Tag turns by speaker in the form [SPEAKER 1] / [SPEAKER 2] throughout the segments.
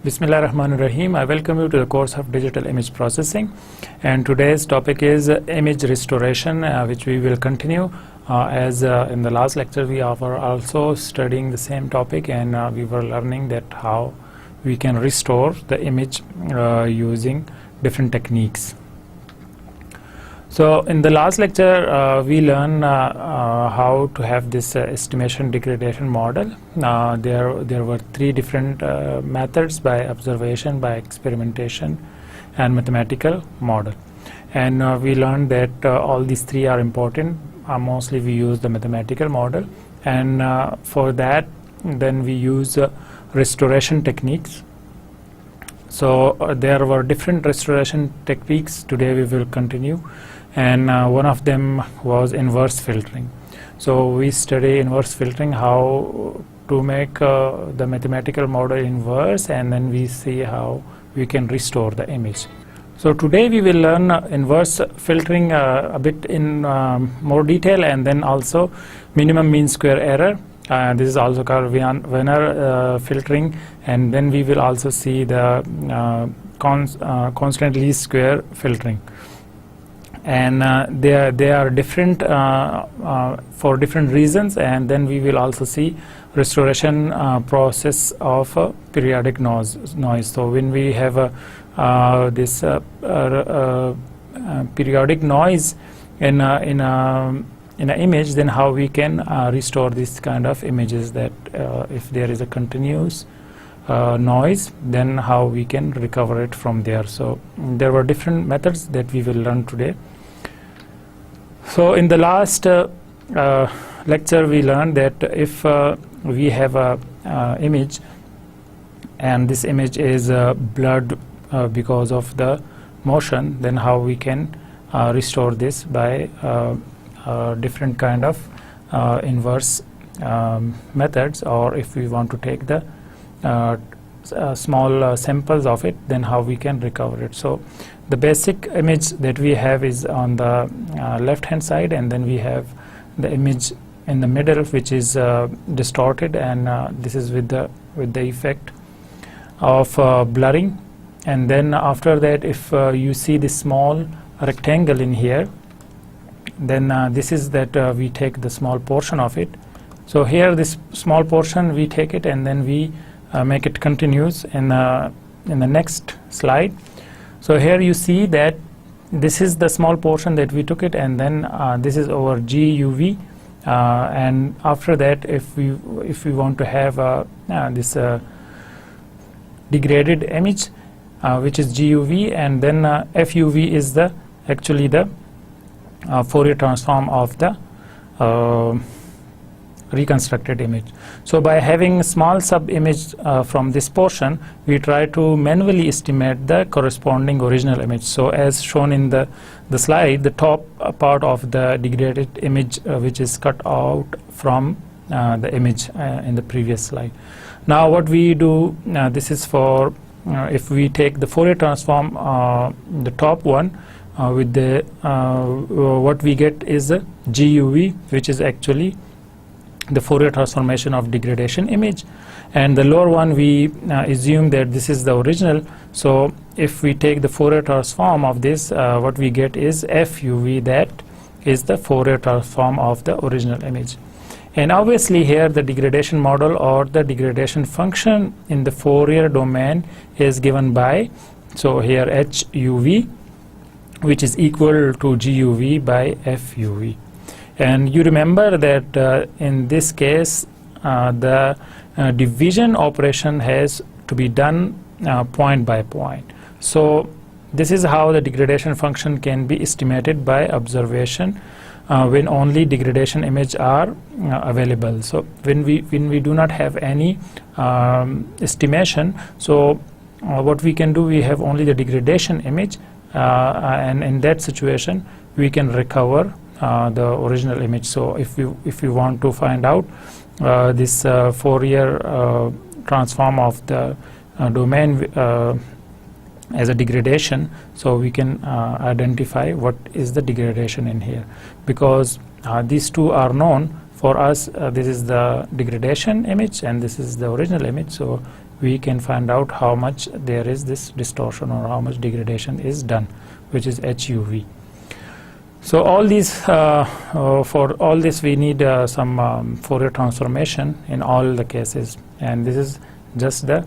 [SPEAKER 1] Bismillahirrahmanirrahim. I welcome you to the course of digital image processing, and today's topic is image restoration, which we will continue as in the last lecture we are also studying the same topic, and we were learning that how we can restore the image using different techniques. So in the last lecture we learned how to have this estimation degradation model. There were three different methods: by observation, by experimentation, and mathematical model. And we learned that all these three are important. Mostly we use the mathematical model, and for that then we use restoration techniques. So there were different restoration techniques. Today we will continue, and one of them was inverse filtering. So we study inverse filtering, how to make the mathematical model inverse, and then we see how we can restore the image. So today we will learn inverse filtering a bit in more detail, and then also minimum mean square error. This is also called Wiener filtering, and then we will also see the constant least square filtering. And they are different for different reasons, and then we will also see restoration process of periodic noise. So when we have this periodic noise in an image, then how we can restore this kind of images, that if there is a continuous noise, then how we can recover it from there. So there were different methods that we will learn today. So in the last lecture we learned that if we have a image, and this image is blurred because of the motion, then how we can restore this by different kind of inverse methods, or if we want to take the small samples of it, then how we can recover it. So the basic image that we have is on the left hand side, and then we have the image in the middle, which is distorted, and this is with the effect of blurring. And then after that, if you see this small rectangle in here, then this is that we take the small portion of it. So here this small portion we take it, and then we make it continuous in the next slide. So here you see that this is the small portion that we took it, and then this is our GUV, and after that, if we want to have this degraded image, which is GUV, and then FUV is actually the Fourier transform of the reconstructed image. So by having small sub image from this portion, we try to manually estimate the corresponding original image. So as shown in the slide, the top part of the degraded image which is cut out from the image in the previous slide. Now what we do, this is for if we take the Fourier transform, the top one, with the what we get is a GUV, which is actually the Fourier transformation of degradation image, and the lower one we assume that this is the original. So if we take the Fourier transform of this, what we get is FUV, that is the Fourier transform of the original image. And obviously here the degradation model or the degradation function in the Fourier domain is given by, so here HUV, which is equal to GUV by FUV. And you remember that in this case the division operation has to be done point by point. So this is how the degradation function can be estimated by observation when only degradation image are available. So when we do not have any estimation, so what we can do, we have only the degradation image, and in that situation we can recover the original image. So if we want to find out this Fourier transform of the domain as a degradation, so we can identify what is the degradation in here, because these two are known for us. This is the degradation image and this is the original image, so we can find out how much there is this distortion or how much degradation is done, which is HUV. So all these for all this we need some Fourier transformation in all the cases, and this is just the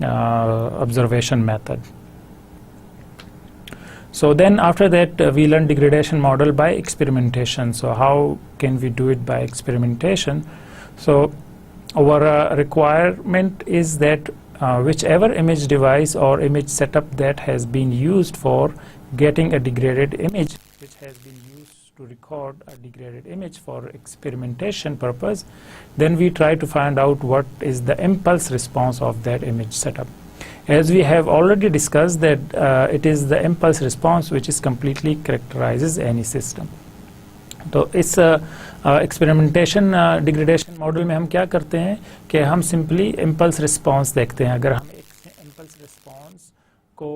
[SPEAKER 1] observation method. So then after that we learn degradation model by experimentation. So how can we do it by experimentation? So our requirement is that whichever image device or image setup that has been used for getting a degraded image, which has been used to record a degraded image for experimentation purpose, then we try to find out what is the impulse response of that image setup. As we have already discussed that it is the impulse response which is completely characterizes any system. तो इस experimentation degradation model में हम क्या करते हैं कि हम simply impulse response देखते हैं. अगर हम एक इम्पल्स रिस्पांस को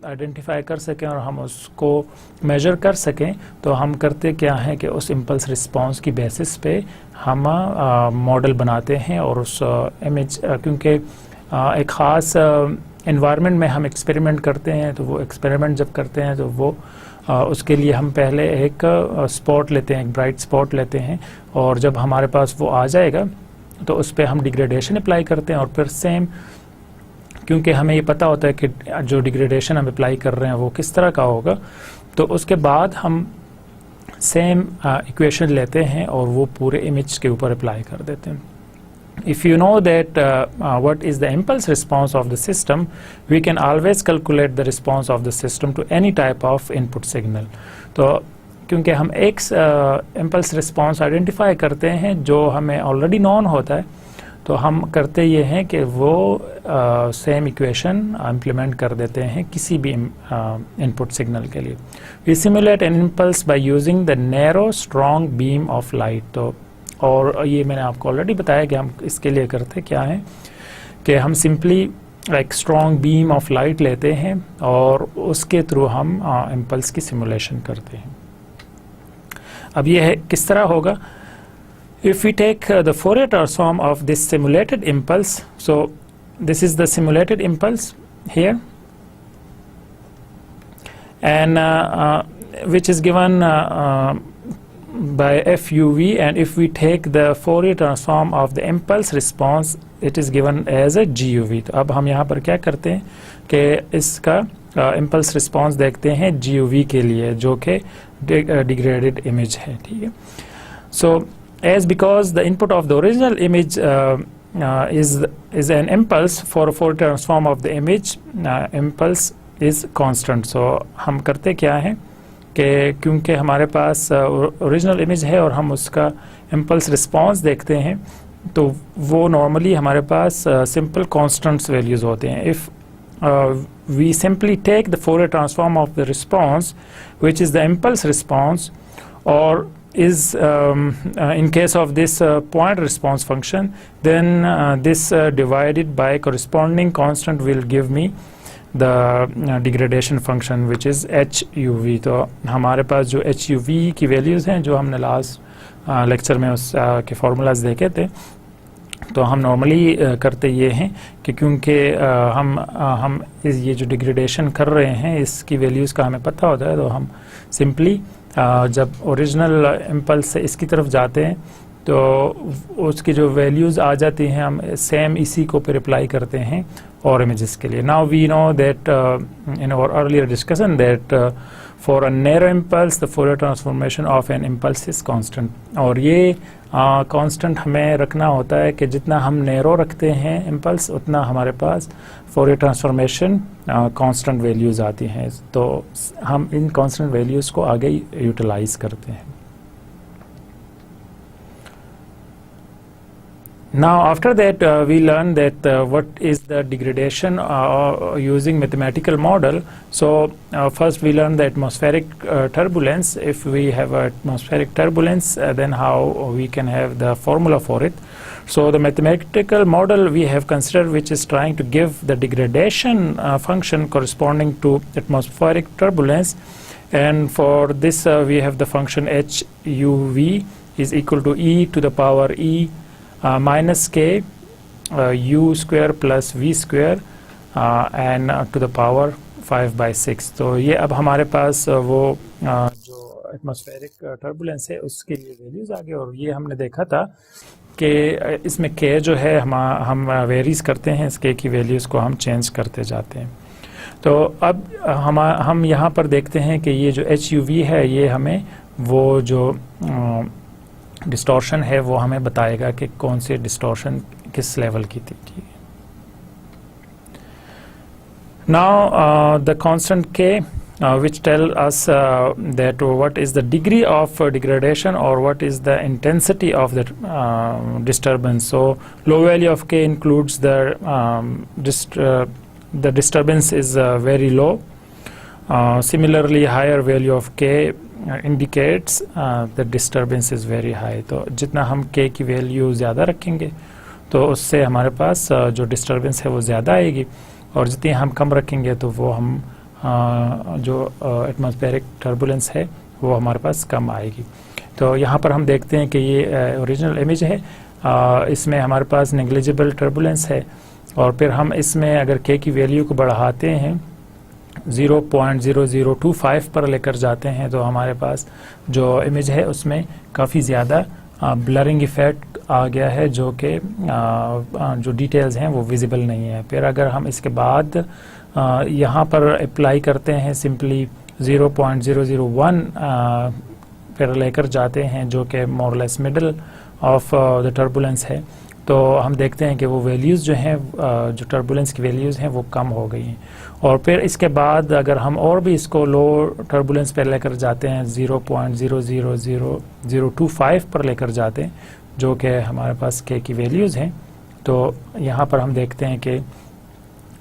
[SPEAKER 1] आइडेंटिफाई कर सकें और हम उसको मेजर कर सकें, तो हम करते क्या है कि उस इम्पल्स रिस्पांस की बेसिस पे हम मॉडल बनाते हैं और उस इमेज, क्योंकि एक ख़ास एनवायरनमेंट में हम एक्सपेरिमेंट करते हैं, तो वो एक्सपेरिमेंट जब करते हैं तो वो उसके लिए हम पहले एक स्पॉट लेते हैं, एक ब्राइट स्पॉट लेते हैं, और जब हमारे पास वो आ जाएगा तो उस पर हम डिग्रेडेशन अप्लाई करते हैं. और फिर सेम, क्योंकि हमें ये पता होता है कि जो डिग्रेडेशन हम अप्लाई कर रहे हैं वो किस तरह का होगा, तो उसके बाद हम सेम इक्वेशन लेते हैं और वो पूरे इमेज के ऊपर अप्लाई कर देते हैं. If you know that what is the impulse response of the system, we can always calculate the response of the system to any type of input signal. तो क्योंकि हम एक impulse response आइडेंटिफाई करते हैं जो हमें ऑलरेडी नॉन होता है, तो हम करते ये हैं कि वो सेम इक्वेशन इम्प्लीमेंट कर देते हैं किसी भी इनपुट सिग्नल के लिए. We simulate an impulse by using the narrow strong beam of light. तो और ये मैंने आपको ऑलरेडी बताया कि हम इसके लिए करते क्या है कि हम सिंपली एक स्ट्रॉन्ग बीम ऑफ लाइट लेते हैं और उसके थ्रू हम इम्पल्स की सिमुलेशन करते हैं. अब ये है किस तरह होगा. If we take the Fourier transform of this simulated impulse, so this is the simulated impulse here, and which is given by FUV, and if we take the Fourier transform of the impulse response, it is given as a GUV. तो अब हम यहाँ पर क्या करते हैं कि इसका impulse response देखते हैं GUV के लिए, जो कि degraded image है. ठीक है. So as because the input of the original image is an impulse, for a Fourier transform of the image, impulse is constant. So हम करते क्या है कि क्योंकि हमारे पास ओरिजिनल इमेज है और हम उसका इम्पल्स रिस्पांस देखते हैं, तो वो नॉर्मली हमारे पास सिंपल कांस्टेंट्स वैल्यूज़ होते हैं. If we simply take the Fourier transform of the response which is the impulse response, और is in case of this point response function, then this divided by corresponding constant will give me the degradation function which is HUV. तो हमारे पास जो HUV की values हैं जो हमने last lecture में उस के फार्मूलाज देखे थे, तो हम नॉर्मली करते ये हैं कि क्योंकि हम ये जो डिग्रेडेशन कर रहे हैं इसकी वैल्यूज़ का हमें पता होता है, तो हम सिंपली जब ओरिजिनल इम्पल्स से इसकी तरफ जाते हैं तो उसकी जो वैल्यूज़ आ जाती हैं हम सेम इसी को फिर अप्लाई करते हैं और इमेजेस के लिए. Now we know that in our earlier discussion that for a narrow impulse the Fourier transformation of an impulse is constant, और ये कांस्टेंट हमें रखना होता है कि जितना हम नैरो रखते हैं इम्पल्स उतना हमारे पास फोरियर ट्रांसफॉर्मेशन कांस्टेंट वैल्यूज़ आती हैं. तो हम इन कांस्टेंट वैल्यूज़ को आगे यूटिलाइज करते हैं. Now after that we learn that what is the degradation using mathematical model. So first we learn the atmospheric turbulence. If we have a atmospheric turbulence, then how we can have the formula for it. So the mathematical model we have considered, which is trying to give the degradation function corresponding to atmospheric turbulence, and for this we have the function HUV is equal to e to the power e minus k u square plus v square and to the power 5/6। तो ये अब हमारे पास वो जो atmospheric turbulence है उसके लिए values आ गए। और ये हमने देखा था कि इसमें k जो है हम वेरीज करते हैं, इस k की वैल्यूज़ को हम चेंज करते जाते हैं। तो अब हम यहाँ पर देखते हैं कि ये जो HUV है ये हमें वो जो डिस्टॉर्शन है वो हमें बताएगा कि कौन सी डिस्टॉर्शन किस लेवल की थी। ठीक है, now the constant k which tell us that what is the degree of degradation or what is the intensity of the disturbance. So low value of k includes the disturbance is very low. Similarly higher value of k indicates the disturbance is very high. तो जितना हम k की value ज़्यादा रखेंगे तो उससे हमारे पास जो डिस्टर्बेंस है वो ज़्यादा आएगी, और जितनी हम कम रखेंगे तो वो हम जो एटमॉस्फेरिक टर्बुलेंस है वो हमारे पास कम आएगी। तो यहाँ पर हम देखते हैं कि ये ओरिजिनल इमेज है, इसमें हमारे पास नेग्लिजिबल टर्बुलेंस है, और फिर हम इसमें अगर k की वैल्यू को बढ़ाते हैं 0.0025 पर लेकर जाते हैं तो हमारे पास जो इमेज है उसमें काफ़ी ज़्यादा ब्लरिंग इफेक्ट आ गया है, जो कि जो डिटेल्स हैं वो विजिबल नहीं है। फिर अगर हम इसके बाद यहाँ पर अप्लाई करते हैं सिंपली 0.001 फिर लेकर जाते हैं जो कि मोरलेस मिडल ऑफ द टर्बुलेंस है, तो हम देखते हैं कि वो वैल्यूज़ जो हैं जो टर्बुलेंस की वैल्यूज़ हैं वो कम हो गई हैं। और फिर इसके बाद अगर हम और भी इसको लो टर्बुलेंस पर लेकर जाते हैं 0.000025 पर लेकर जाते हैं जो कि हमारे पास k की वैल्यूज़ हैं, तो यहाँ पर हम देखते हैं कि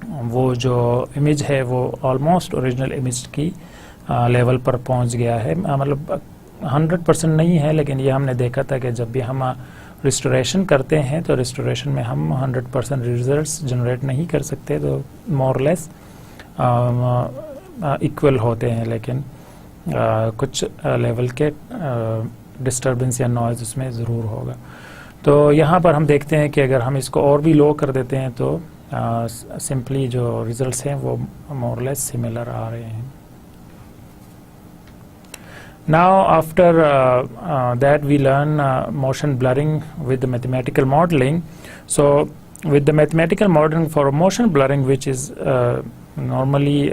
[SPEAKER 1] वो जो इमेज है वो ऑलमोस्ट ओरिजिनल इमेज की लेवल पर पहुँच गया है। मतलब 100% नहीं है, लेकिन ये हमने देखा था कि जब भी हम रिस्टोरेशन करते हैं तो रिस्टोरेशन में हम 100% रिजल्ट्स जनरेट नहीं कर सकते, तो मोर लेस इक्वल होते हैं, लेकिन कुछ लेवल के डिस्टर्बेंस या नॉइज़ उसमें ज़रूर होगा। तो यहाँ पर हम देखते हैं कि अगर हम इसको और भी लो कर देते हैं तो सिंपली जो रिजल्ट्स हैं वो मोर लेस सिमिलर आ रहे हैं। Now after that we learn motion blurring with the mathematical modeling. So with the mathematical modeling for motion blurring, which is normally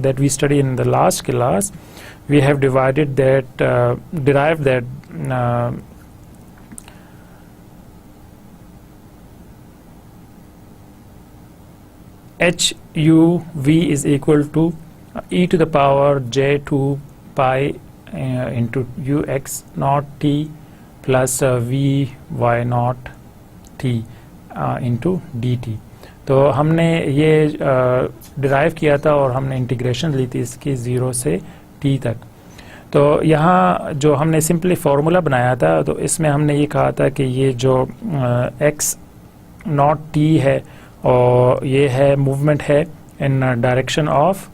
[SPEAKER 1] that we study in the last class, we have derived that HUV is equal to e to the power j2 pi into ux naught t plus vy naught t into dt। तो हमने ये derive किया था और हमने integration ली थी इसकी 0 से t तक। तो यहाँ जो हमने सिंपली फार्मूला बनाया था तो इसमें हमने ये कहा था कि ये जो x नॉट t है और ये है मूवमेंट है इन डायरेक्शन ऑफ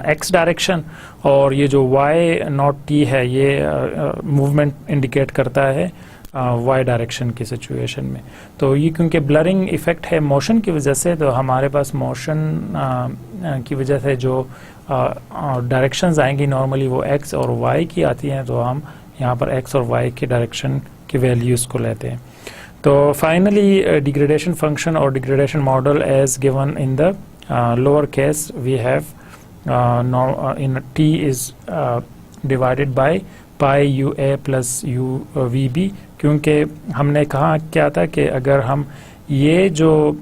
[SPEAKER 1] x डायरेक्शन, और ये जो y नॉट t है ये मूवमेंट इंडिकेट करता है y डायरेक्शन की सिचुएशन में। तो ये क्योंकि ब्लरिंग इफेक्ट है मोशन की वजह से, तो हमारे पास मोशन की वजह से जो डायरेक्शंस आएंगी नॉर्मली वो x और y की आती हैं, तो हम यहाँ पर x और y की डायरेक्शन की वैल्यूज़ को लेते हैं। तो फाइनली डिग्रेडेशन फंक्शन और degradation model as given in the lower case we have in t is divided by pi ua plus uvb, क्योंकि हमने कहा क्या था कि अगर हम ये जो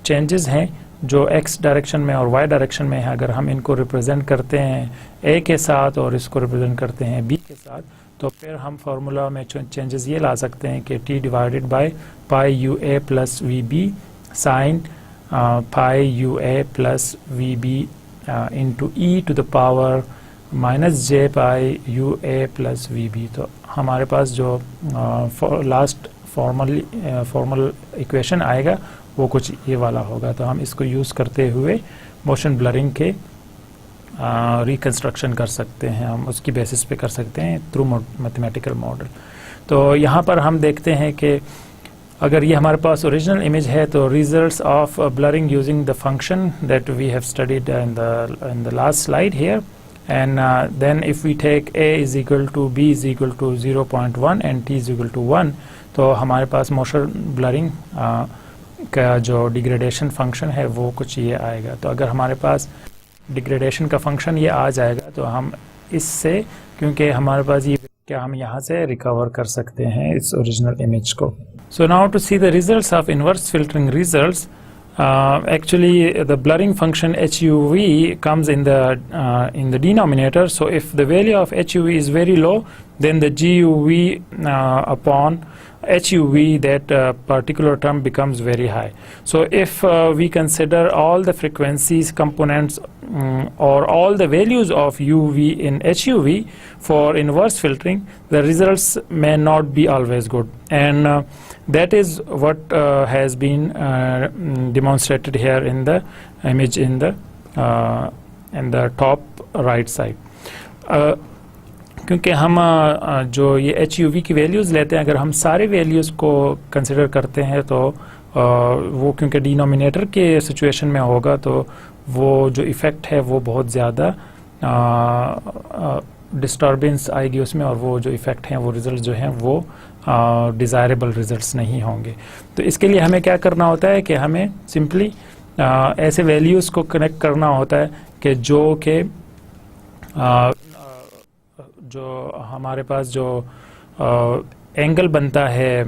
[SPEAKER 1] चेंजेस हैं जो x डायरेक्शन में और y डायरेक्शन में है, अगर हम इनको रिप्रेजेंट करते हैं a के साथ और इसको रिप्रेजेंट करते हैं b के साथ, तो फिर हम फार्मूला में चेंजेस ये ला सकते हैं कि t divided by pi ua plus VB sine pi ua plus VB into e to the power minus j pi ua plus VB. तो हमारे पास जो लास्ट फॉर्मल इक्वेशन आएगा वो कुछ ये वाला होगा। तो हम इसको यूज़ करते हुए मोशन ब्लरिंग के रिकंस्ट्रक्शन कर सकते हैं, हम उसकी बेसिस पे कर सकते हैं थ्रू मैथमेटिकल मॉडल। तो यहाँ पर हम देखते हैं कि अगर ये हमारे पास ओरिजिनल इमेज है तो results of blurring using the function that we have studied in the last slide here, and then if we take a is equal to b is equal to 0.1 and t is equal to 1, तो हमारे पास motion blurring का जो degradation function है वो कुछ ये आएगा। तो अगर हमारे पास डिग्रेडेशन का फंक्शन ये आ जाएगा तो हम इससे, क्योंकि हमारे पास ये क्या, हम यहाँ से रिकवर कर सकते हैं इस ओरिजिनल इमेज को। So now to see the results of inverse filtering results, actually the blurring function HUV comes in the denominator. So if the value of HUV is very low, then the GUV upon HUV, that particular term becomes very high. So if we consider all the frequencies components or all the values of UV in HUV for inverse filtering, the results may not be always good, and that is what has been demonstrated here in the image in the top right side. क्योंकि हम जो ये HUV की values लेते हैं, अगर हम सारे वैल्यूज़ को कंसिडर करते हैं तो वो क्योंकि डिनोमिनेटर के सिचुएशन में होगा तो वो जो इफ़ेक्ट है वो बहुत ज़्यादा डिस्टर्बेंस आएगी उसमें, और वो जो इफ़ेक्ट हैं वो रिज़ल्ट जो हैं वो डिज़ायरेबल रिज़ल्ट्स नहीं होंगे। तो इसके लिए हमें क्या करना होता है कि हमें सिंपली ऐसे वैल्यूज़ को कनेक्ट करना होता है कि जो हमारे पास जो एंगल बनता है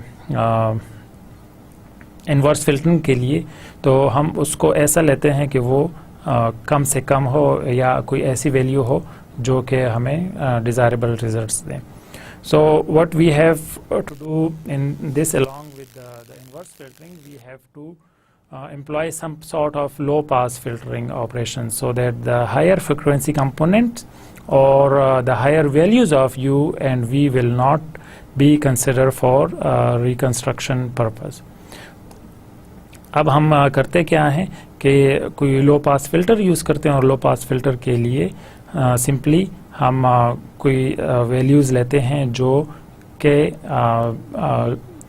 [SPEAKER 1] इन्वर्स फिल्टरिंग के लिए, तो हम उसको ऐसा लेते हैं कि वो कम से कम हो या कोई ऐसी वैल्यू हो जो कि हमें डिज़ायरेबल रिजल्ट्स दें। So what we have to do in this along with the inverse filtering, we have to employ some sort of low pass filtering operation, so that the higher frequency components or the higher values of U and V will not be considered for reconstruction purpose. अब हम करते क्या हैं कि कोई लो pass filter use करते हैं, और लो पास फिल्टर के लिए सिंपली हम कोई वैल्यूज़ लेते हैं जो कि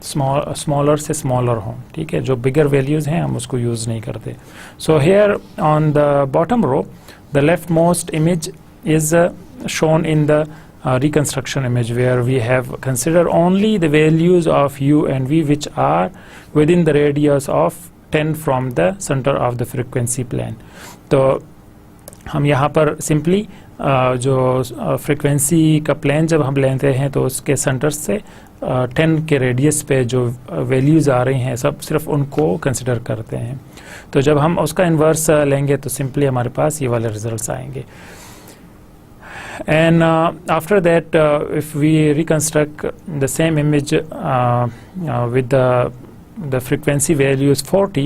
[SPEAKER 1] स्मॉलर से स्मॉलर हों, ठीक है, जो बिगर वैल्यूज़ हैं हम उसको यूज़ नहीं करते। So here on the bottom row the left most image is shown in the reconstruction image, where we have considered only the values of U and V which are within the radius of 10 from the center of the frequency plane. तो हम यहाँ पर simply जो frequency का plane जब हम लेते हैं तो उसके सेंटर से 10 के रेडियस पे जो वैल्यूज़ आ रही हैं सब सिर्फ उनको कंसिडर करते हैं। तो जब हम उसका इन्वर्स लेंगे तो सिंपली हमारे पास ये वाले रिजल्ट्स आएंगे। And after that, if we reconstruct the same image with the frequency value is 40,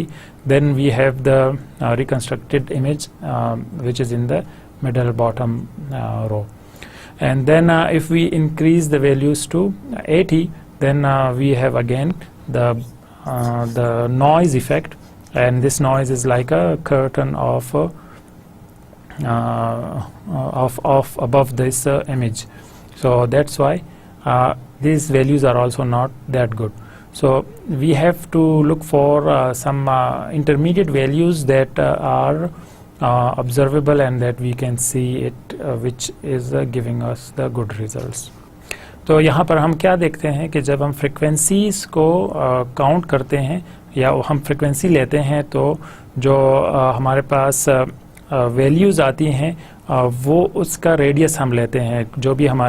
[SPEAKER 1] then we have the reconstructed image which is in the middle bottom row. And then if we increase the values to 80, then we have again the noise effect, and this noise is like a curtain of above this image. So that's why these values are also not that good. So we have to look for some intermediate values that are observable and that we can see it, which is giving us the good results. तो यहाँ पर हम क्या देखते हैं कि जब हम फ्रिक्वेंसीज़ को काउंट करते हैं या हम फ्रिक्वेंसी लेते हैं तो जो हमारे पास वैल्यूज़ आती हैं वो उसका रेडियस हम लेते हैं, जो भी हम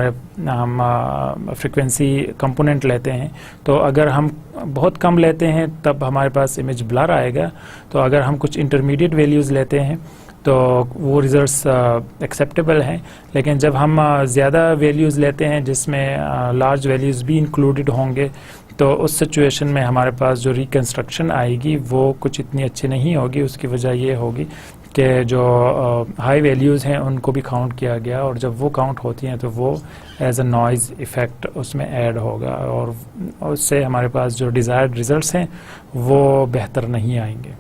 [SPEAKER 1] फ्रिक्वेंसी कंपोनेंट लेते हैं। तो अगर हम बहुत कम लेते हैं तब हमारे पास इमेज ब्लर आएगा, तो अगर हम कुछ इंटरमीडिएट वैल्यूज़ लेते हैं तो वो रिजल्ट्स एक्सेप्टेबल हैं। लेकिन जब हम ज़्यादा वैल्यूज़ लेते हैं जिसमें लार्ज वैल्यूज़ भी इंक्लूडेड होंगे, तो उस सिचुएशन में हमारे पास जो रिकन्स्ट्रक्शन आएगी वो कुछ इतनी अच्छी नहीं होगी। उसकी वजह ये होगी कि जो हाई वैल्यूज़ हैं उनको भी काउंट किया गया, और जब वो काउंट होती हैं तो वो एज अ नॉइज़ इफ़ेक्ट उसमें ऐड होगा, और उससे हमारे पास जो डिज़ायर्ड रिज़ल्ट्स हैं वो बेहतर नहीं आएंगे।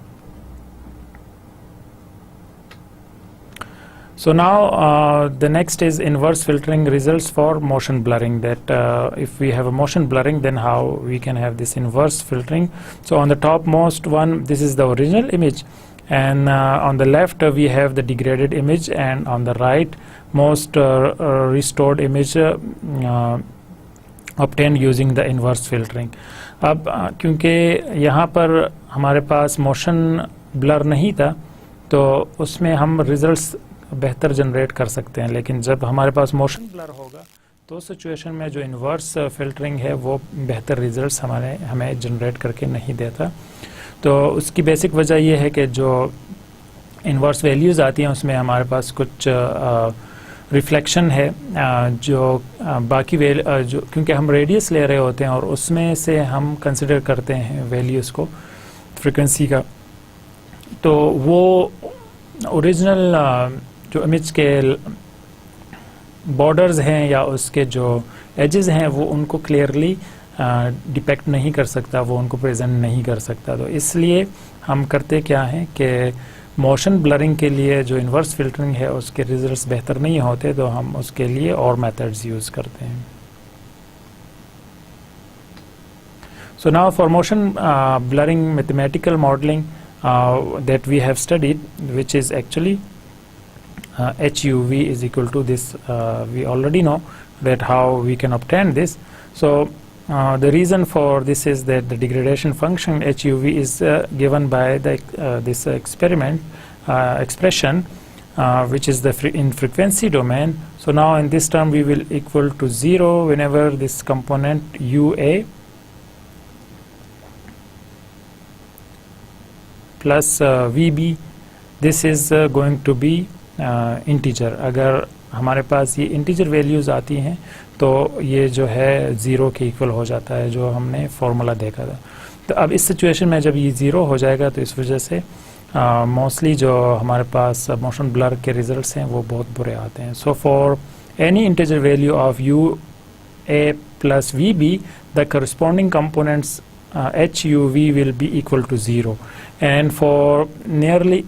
[SPEAKER 1] So now the next is inverse filtering results for motion blurring, that if we have a motion blurring, then how we can have this inverse filtering. So on the topmost one, this is the original image, and on the left we have the degraded image, and on the right most restored image obtained using the inverse filtering. अब क्योंकि यहाँ पर हमारे पास motion blur नहीं था, तो उसमें हम रिजल्ट्स बेहतर जनरेट कर सकते हैं, लेकिन जब हमारे पास मोशन ब्लर होगा तो उस सिचुएशन में जो इन्वर्स फिल्टरिंग है वो बेहतर रिजल्ट्स हमें जनरेट करके नहीं देता. तो उसकी बेसिक वजह ये है कि जो इन्वर्स वैल्यूज़ आती हैं उसमें हमारे पास कुछ रिफ्लेक्शन है, जो बाकी जो क्योंकि हम रेडियस ले रहे होते हैं और उसमें से हम कंसिडर करते हैं वैल्यूज़ को फ्रीक्वेंसी का, तो वो ओरिजिनल जो इमेज के बॉर्डर्स हैं या उसके जो एजेस हैं वो उनको क्लियरली डिपेक्ट नहीं कर सकता, वो उनको प्रेजेंट नहीं कर सकता. तो इसलिए हम करते क्या हैं कि मोशन ब्लरिंग के लिए जो इन्वर्स फिल्टरिंग है उसके रिजल्ट्स बेहतर नहीं होते, तो हम उसके लिए और मेथड्स यूज़ करते हैं. So now for motion blurring mathematical modelling that we have studied, which is actually HUV is equal to this. We already know that how we can obtain this. So the reason for this is that the degradation function HUV is given by the this expression which is in frequency domain. So now in this term we will equal to 0 whenever this component UA plus VB, this is going to be integer. अगर हमारे पास ये integer values आती हैं तो ये जो है zero के इक्वल हो जाता है, जो हमने फार्मूला देखा था. तो अब इस सिचुएशन में जब ये ज़ीरो हो जाएगा तो इस वजह से मोस्टली जो हमारे पास मोशन ब्लर के रिजल्ट्स हैं वो बहुत बुरे आते हैं. So for any integer value of UA plus VB, the corresponding components HUV will be equal to 0, and for nearly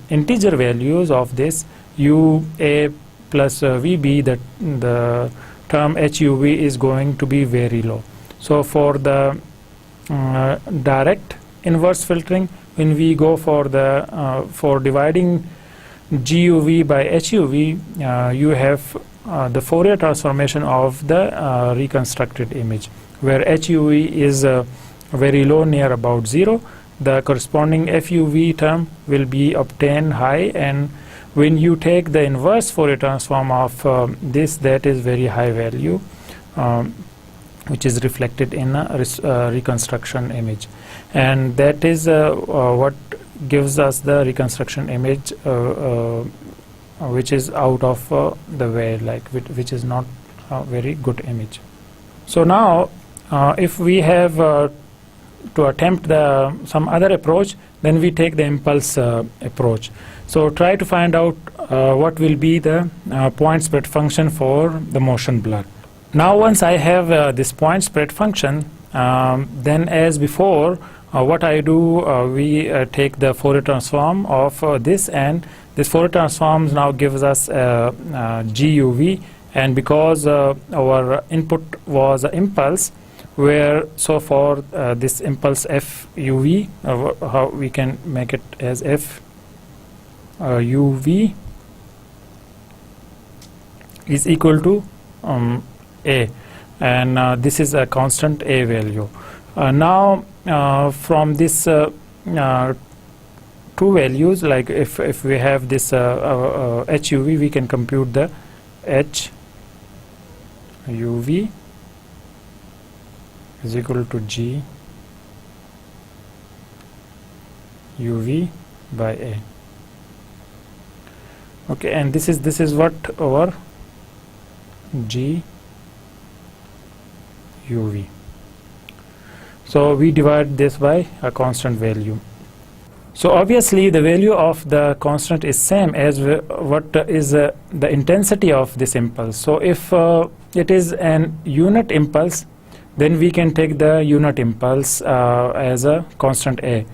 [SPEAKER 1] integer values of this UA plus VB, the term HUV is going to be very low. So for the direct inverse filtering, when we go for the for dividing GUV by HUV, you have the Fourier transformation of the reconstructed image, where HUV is very low, near about 0. The corresponding FUV term will be obtained high, and when you take the inverse Fourier transform of this, that is very high value, which is reflected in a reconstruction image, and that is what gives us the reconstruction image which is out of the way, like which is not a very good image. So now if we have to attempt some other approach, then we take the impulse approach. So try to find out what will be the point spread function for the motion blur. Now once I have this point spread function, then as before what I do, we take the Fourier transform of this, and this Fourier transform now gives us GUV, and because our input was an impulse, where so for this impulse FUV, how we can make it as FUV is equal to A, and this is a constant A value. Now from this two values, like if we have this HUV, we can compute the HUV is equal to G UV by A. Okay, and this is what our G UV. So we divide this by a constant value. So obviously the value of the constant is same as what is the intensity of this impulse. So if it is an unit impulse, then we can take the unit impulse as a constant A,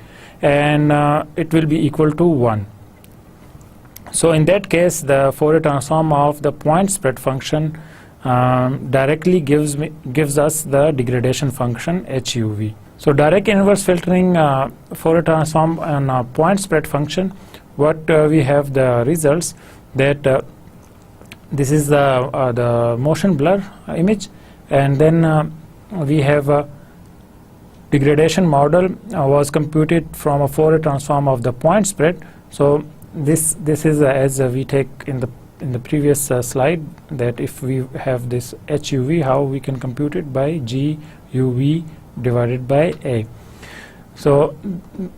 [SPEAKER 1] and it will be equal to 1. So in that case, the Fourier transform of the point spread function directly gives us the degradation function HUV. So direct inverse filtering Fourier transform on a point spread function, what we have the results that this is the motion blur image, and then we have a degradation model was computed from a Fourier transform of the point spread. So this is as we take in the previous slide, that if we have this HUV, how we can compute it by GUV divided by A. So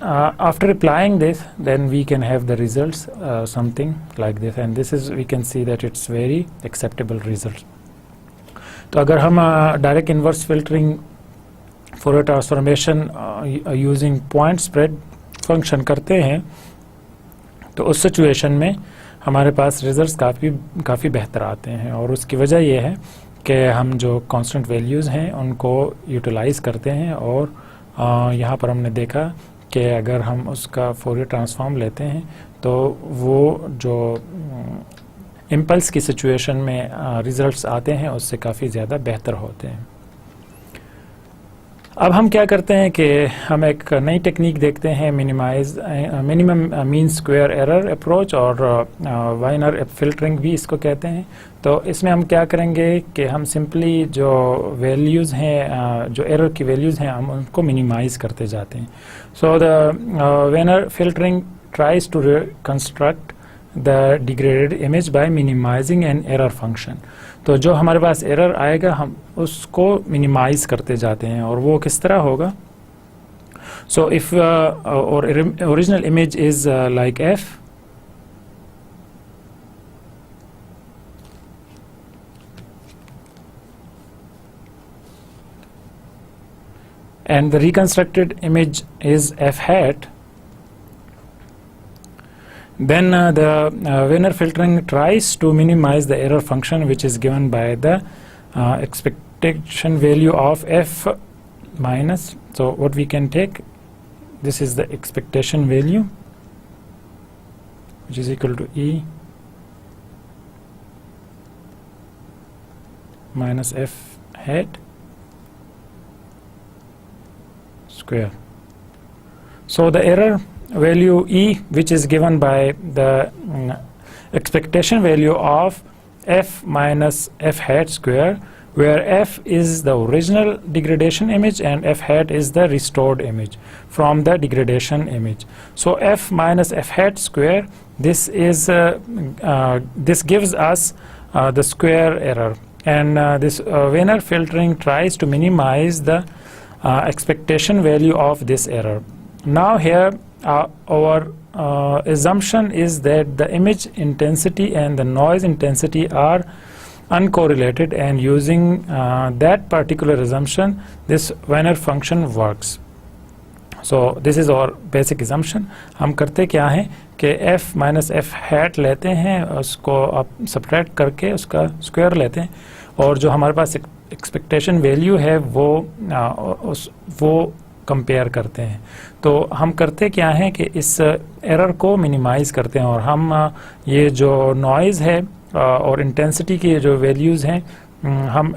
[SPEAKER 1] after applying this, then we can have the results something like this, and this is, we can see that it's very acceptable result. तो अगर हम direct inverse filtering Fourier transformation using point spread function करते हैं, तो उस situation में हमारे पास results काफ़ी बेहतर आते हैं, और उसकी वजह यह है कि हम जो कांस्टेंट वैल्यूज़ हैं उनको यूटिलाइज़ करते हैं, और यहाँ पर हमने देखा कि अगर हम उसका फोरियर ट्रांसफॉर्म लेते हैं तो वो जो इम्पल्स की सिचुएशन में रिजल्ट्स आते हैं उससे काफ़ी ज़्यादा बेहतर होते हैं. अब हम क्या करते हैं कि हम एक नई टेक्निक देखते हैं, minimum mean square error approach, और वाइनर फिल्टरिंग भी इसको कहते हैं. तो इसमें हम क्या करेंगे कि हम सिंपली जो वैल्यूज़ हैं, जो एरर की वैल्यूज़ हैं, हम उनको मिनिमाइज़ करते जाते हैं. So the Wiener filtering tries to reconstruct the degraded image by minimising an error function. तो जो हमारे पास एरर आएगा हम उसको मिनिमाइज करते जाते हैं, और वो किस तरह होगा. सो इफ और original image is like F, and the reconstructed image is f hat, then the Wiener filtering tries to minimize the error function, which is given by the expectation value of f minus. So what we can take, this is the expectation value, which is equal to E minus f hat square. So the error value E, which is given by the expectation value of f minus f hat square, where f is the original degradation image and f hat is the restored image from the degradation image. So f minus f hat square, this is this gives us the square error, and this Wiener filtering tries to minimize the expectation value of this error. Now here our assumption is that the image intensity and the noise intensity are uncorrelated, and using that particular assumption this Wiener function works. So this is our basic assumption. हम करते क्या हैं कि f minus f hat लेते हैं, उसको आप subtract करके उसका square लेते हैं, और जो हमारे पास expectation value है वो कंपेयर करते हैं. तो हम करते क्या हैं कि इस एरर को मिनिमाइज़ करते हैं, और हम ये जो नॉइज़ है और इंटेंसिटी की जो वैल्यूज़ हैं हम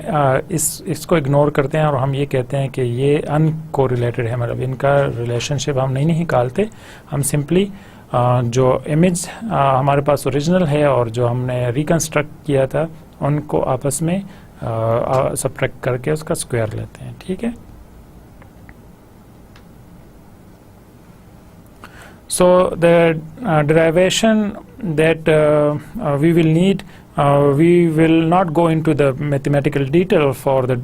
[SPEAKER 1] इसको इग्नोर करते हैं, और हम ये कहते हैं कि ये अनकोरिलेटेड है, मतलब इनका रिलेशनशिप हम नहीं निकालते. हम सिंपली जो इमेज हमारे पास ओरिजिनल है और जो हमने रिकंस्ट्रक्ट किया था उनको आपस में सब्ट्रैक्ट करके उसका स्क्वायर लेते हैं. ठीक है. So the derivation that we will need, we will not go into the mathematical detail for the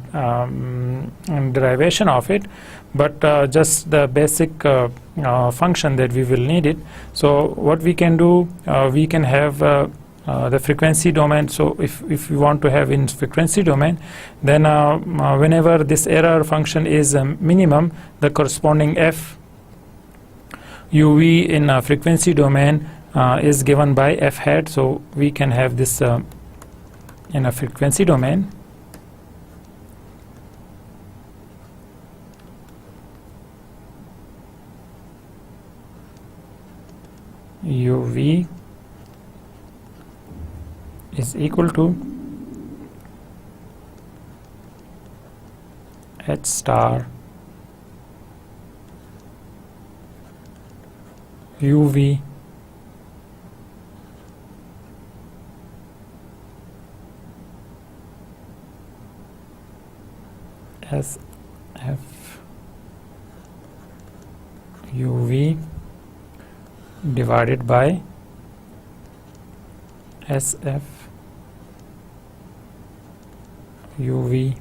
[SPEAKER 1] derivation of it, but just the basic function that we will need it. So what we can do, we can have the frequency domain. So if we want to have in frequency domain, then whenever this error function is minimum, the corresponding f UV in a frequency domain is given by f hat. So we can have this in a frequency domain. UV is equal to H star UV SF UV divided by SF UV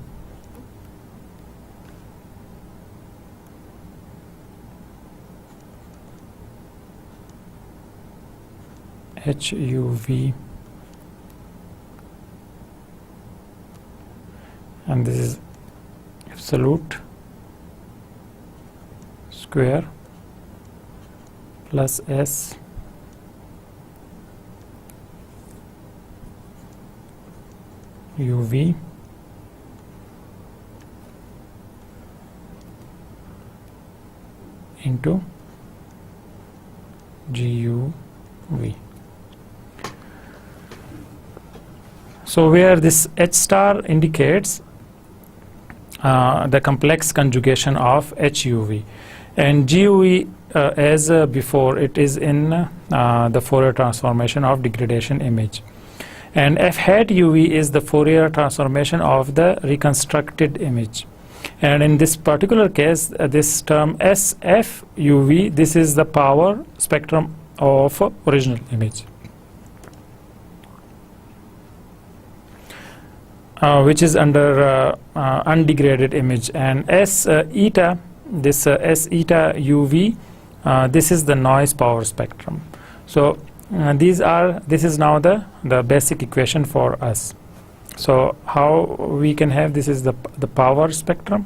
[SPEAKER 1] HUV, and this is absolute square plus S UV into GUV. So where this H star indicates the complex conjugation of HUV, and GUV as before, it is in the Fourier transformation of degradation image, and F hat UV is the Fourier transformation of the reconstructed image. And in this particular case, this term SF UV, this is the power spectrum of original image, which is under undegraded image, and S eta, this S eta UV, this is the noise power spectrum. So this is now the basic equation for us. So how we can have this is the power spectrum,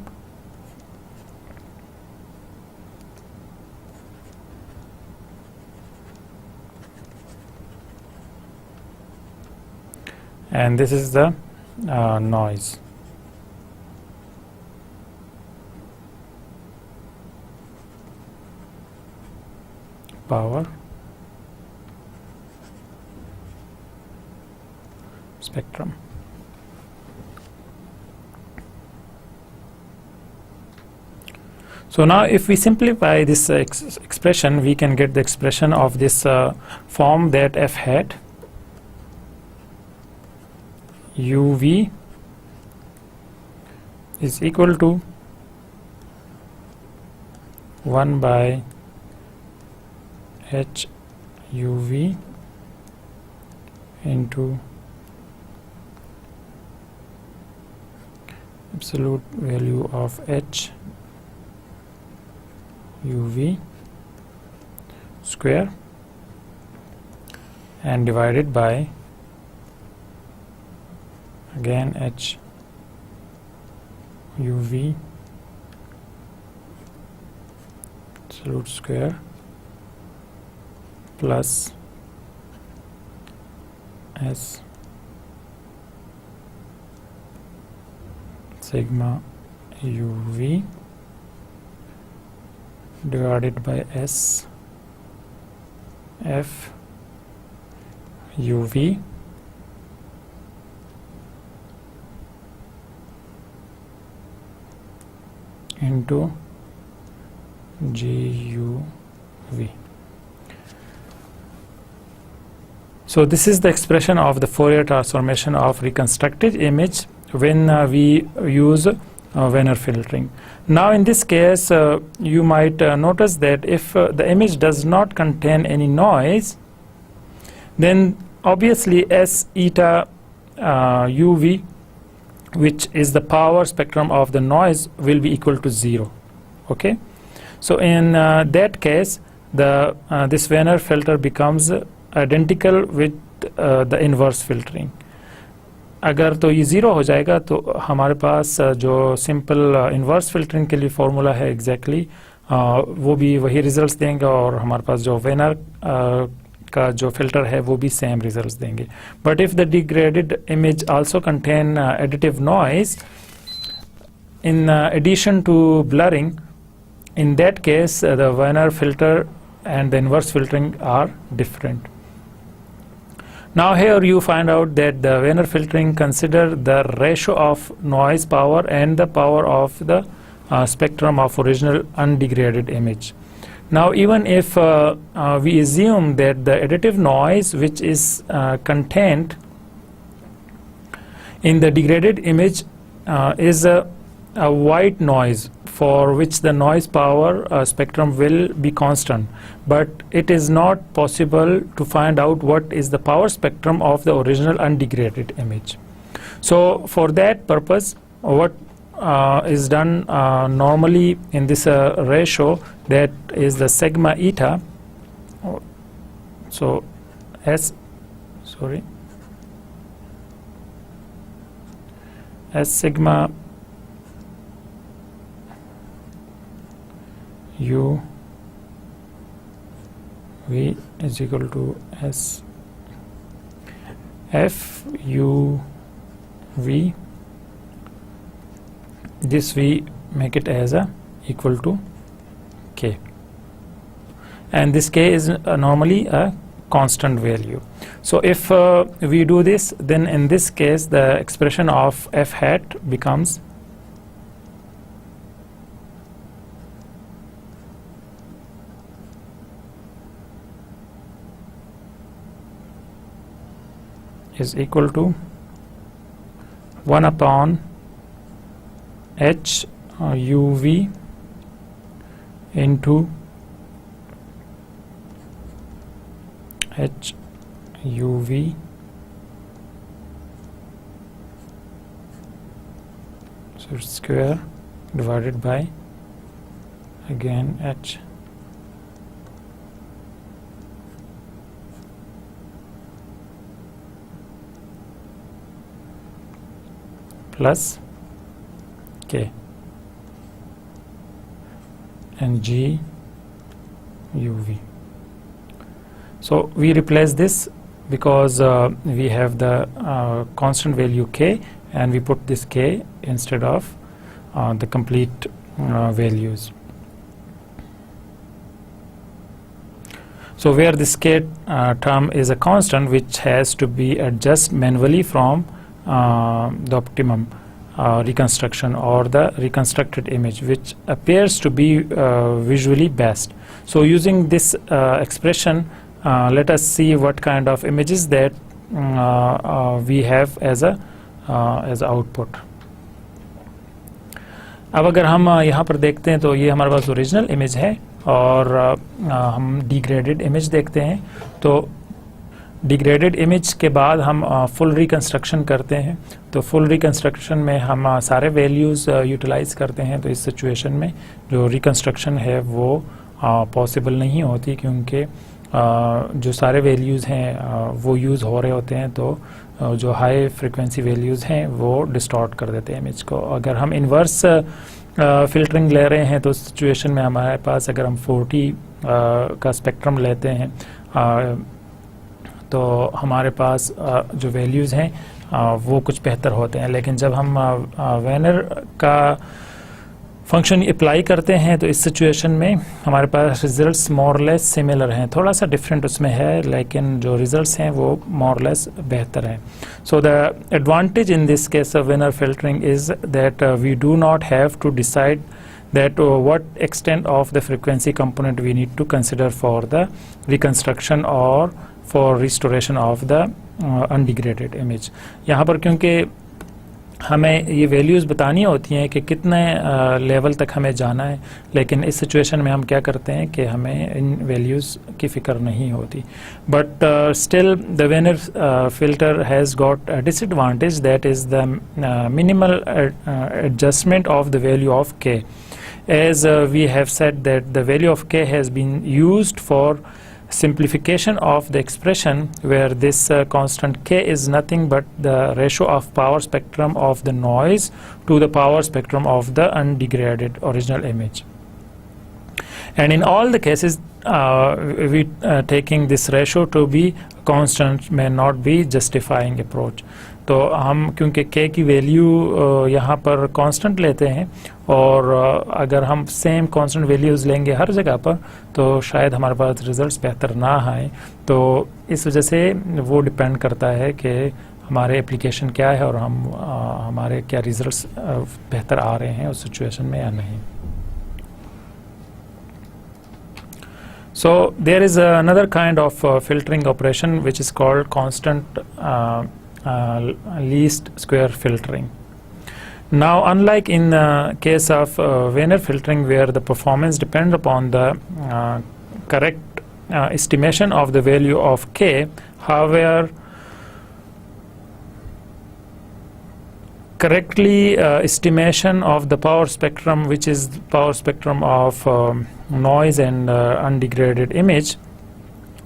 [SPEAKER 1] and this is the noise power spectrum. So now if we simplify this expression, we can get the expression of this form, that F hat UV is equal to 1 by H UV into absolute value of H UV square and divided by again H UV absolute square plus S sigma UV divided by S F UV into GUV. So this is the expression of the Fourier transformation of reconstructed image when we use Wiener filtering. Now in this case, you might notice that if the image does not contain any noise, then obviously S eta UV, which is the power spectrum of the noise, will be equal to 0. Okay, so in that case, this Wiener filter becomes identical with the inverse filtering. अगर तो ये 0 हो जाएगा तो हमारे पास जो simple inverse filtering के लिए फॉर्मूला है एग्जैक्टली वो भी वही रिजल्ट्स देंगे, और हमारे पास जो वेनर का जो फिल्टर है वो भी सेम रिजल्ट्स देंगे. But if the degraded image also contain additive noise in addition to blurring, in that case the Wiener filter and the inverse filtering are different. Now here you find out that the Wiener filtering consider the ratio of noise power and the power of the spectrum of original undegraded image. Now even if we assume that the additive noise which is contained in the degraded image is a white noise for which the noise power spectrum will be constant, but it is not possible to find out what is the power spectrum of the original undegraded image. So for that purpose, what is done normally in this ratio, that is the sigma eta. So S sigma u v is equal to S f u v. This we make it as a equal to k, and this k is normally a constant value. So if we do this, then in this case the expression of f hat becomes is equal to 1 upon h uv into h uv so it's square divided by again h plus k and g uv. So we replace this because we have the constant value k, and we put this k instead of the complete values. So where this k term is a constant which has to be adjusted manually from the optimum reconstruction or the reconstructed image, which appears to be visually best. So using this expression, let us see what kind of images that we have as output. अब अगर हम यहाँ पर देखते हैं तो ये हमारे पास ओरिजिनल इमेज है, और हम डिग्रेडेड इमेज देखते हैं. तो डिग्रेडेड इमेज के बाद हम फुल रिकंस्ट्रक्शन करते हैं. तो फुल रिकंस्ट्रक्शन में हम सारे वैल्यूज़ यूटिलाइज करते हैं. तो इस सिचुएशन में जो रिकंस्ट्रक्शन है वो पॉसिबल नहीं होती, क्योंकि जो सारे वैल्यूज़ हैं वो यूज़ हो रहे होते हैं. तो जो हाई फ्रिक्वेंसी वैल्यूज़ हैं वो डिस्टॉर्ट कर देते हैं इमेज को. अगर हम इन्वर्स फिल्टरिंग ले रहे हैं तो सिचुएशन में हमारे पास अगर हम 40 का स्पेक्ट्रम लेते हैं तो हमारे पास जो वैल्यूज़ हैं वो कुछ बेहतर होते हैं. लेकिन जब हम वेनर का फंक्शन अप्लाई करते हैं तो इस सिचुएशन में हमारे पास रिजल्ट्स मोरलेस सिमिलर हैं. थोड़ा सा डिफरेंट उसमें है, लेकिन जो रिजल्ट्स हैं वो मोरलेस बेहतर हैं. So the advantage in this case of Wiener filtering is that we do not have to decide that what extent of the frequency component we need to consider for the reconstruction or for restoration of the undegraded image. यहाँ पर क्योंकि हमें ये values बतानी होती हैं कि कितने लेवल तक हमें जाना है, लेकिन इस सिचुएशन में हम क्या करते हैं कि हमें इन वैल्यूज़ की फ़िक्र नहीं होती. But still the Vanern filter has got a disadvantage, that is the minimal adjustment of the value of k. As we have said that the value of k has been used for simplification of the expression, where this constant k is nothing but the ratio of power spectrum of the noise to the power spectrum of the undegraded original image. and in all the cases we taking this ratio to be constant may not be justifying approach. तो हम क्योंकि k की value यहाँ पर constant लेते हैं और अगर हम सेम कांस्टेंट वैल्यूज़ लेंगे हर जगह पर तो शायद हमारे पास रिजल्ट्स बेहतर ना आए. तो इस वजह से वो डिपेंड करता है कि हमारे एप्लीकेशन क्या है और हम हमारे क्या रिजल्ट्स बेहतर आ रहे हैं उस सिचुएशन में या नहीं. So there is another kind of filtering operation which is called constant least square filtering. Now, unlike in the case of Wiener filtering, where the performance depends upon the correct estimation of the value of k, however, correctly estimation of the power spectrum, which is the power spectrum of noise and undegraded image.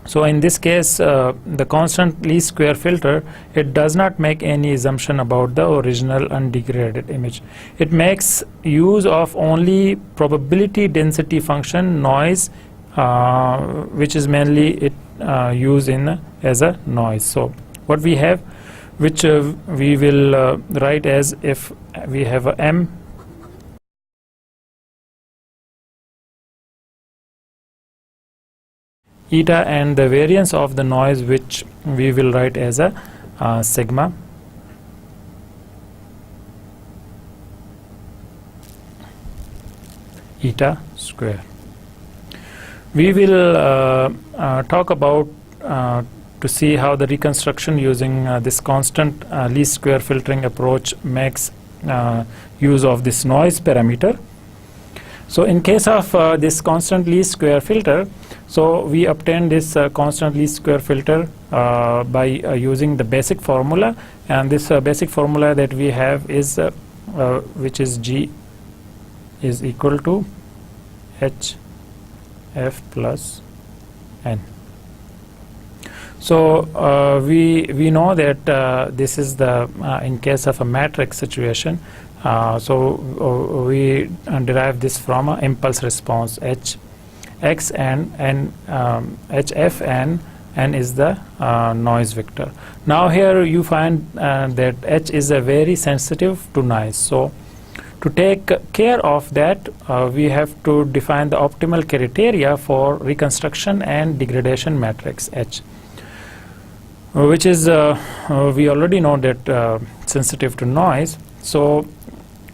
[SPEAKER 1] So in this case, the constant least square filter, it does not make any assumption about the original undegraded image. It makes use of only probability density function noise, which is mainly it used in as a noise. So what we have, which we will write as if we have a m eta and the variance of the noise, which we will write as a sigma eta square. We will talk about to see how the reconstruction using this constant least square filtering approach makes use of this noise parameter. So in case of this constant least square filter, so we obtain this constant least square filter by using the basic formula, and this basic formula that we have is which is G is equal to H F plus N. So we know that this is the in case of a matrix situation. So we derive this from a impulse response H x and HF and N is the noise vector. Now here you find that H is a very sensitive to noise. So to take care of that, we have to define the optimal criteria for reconstruction and degradation matrix H, which is we already know that sensitive to noise. So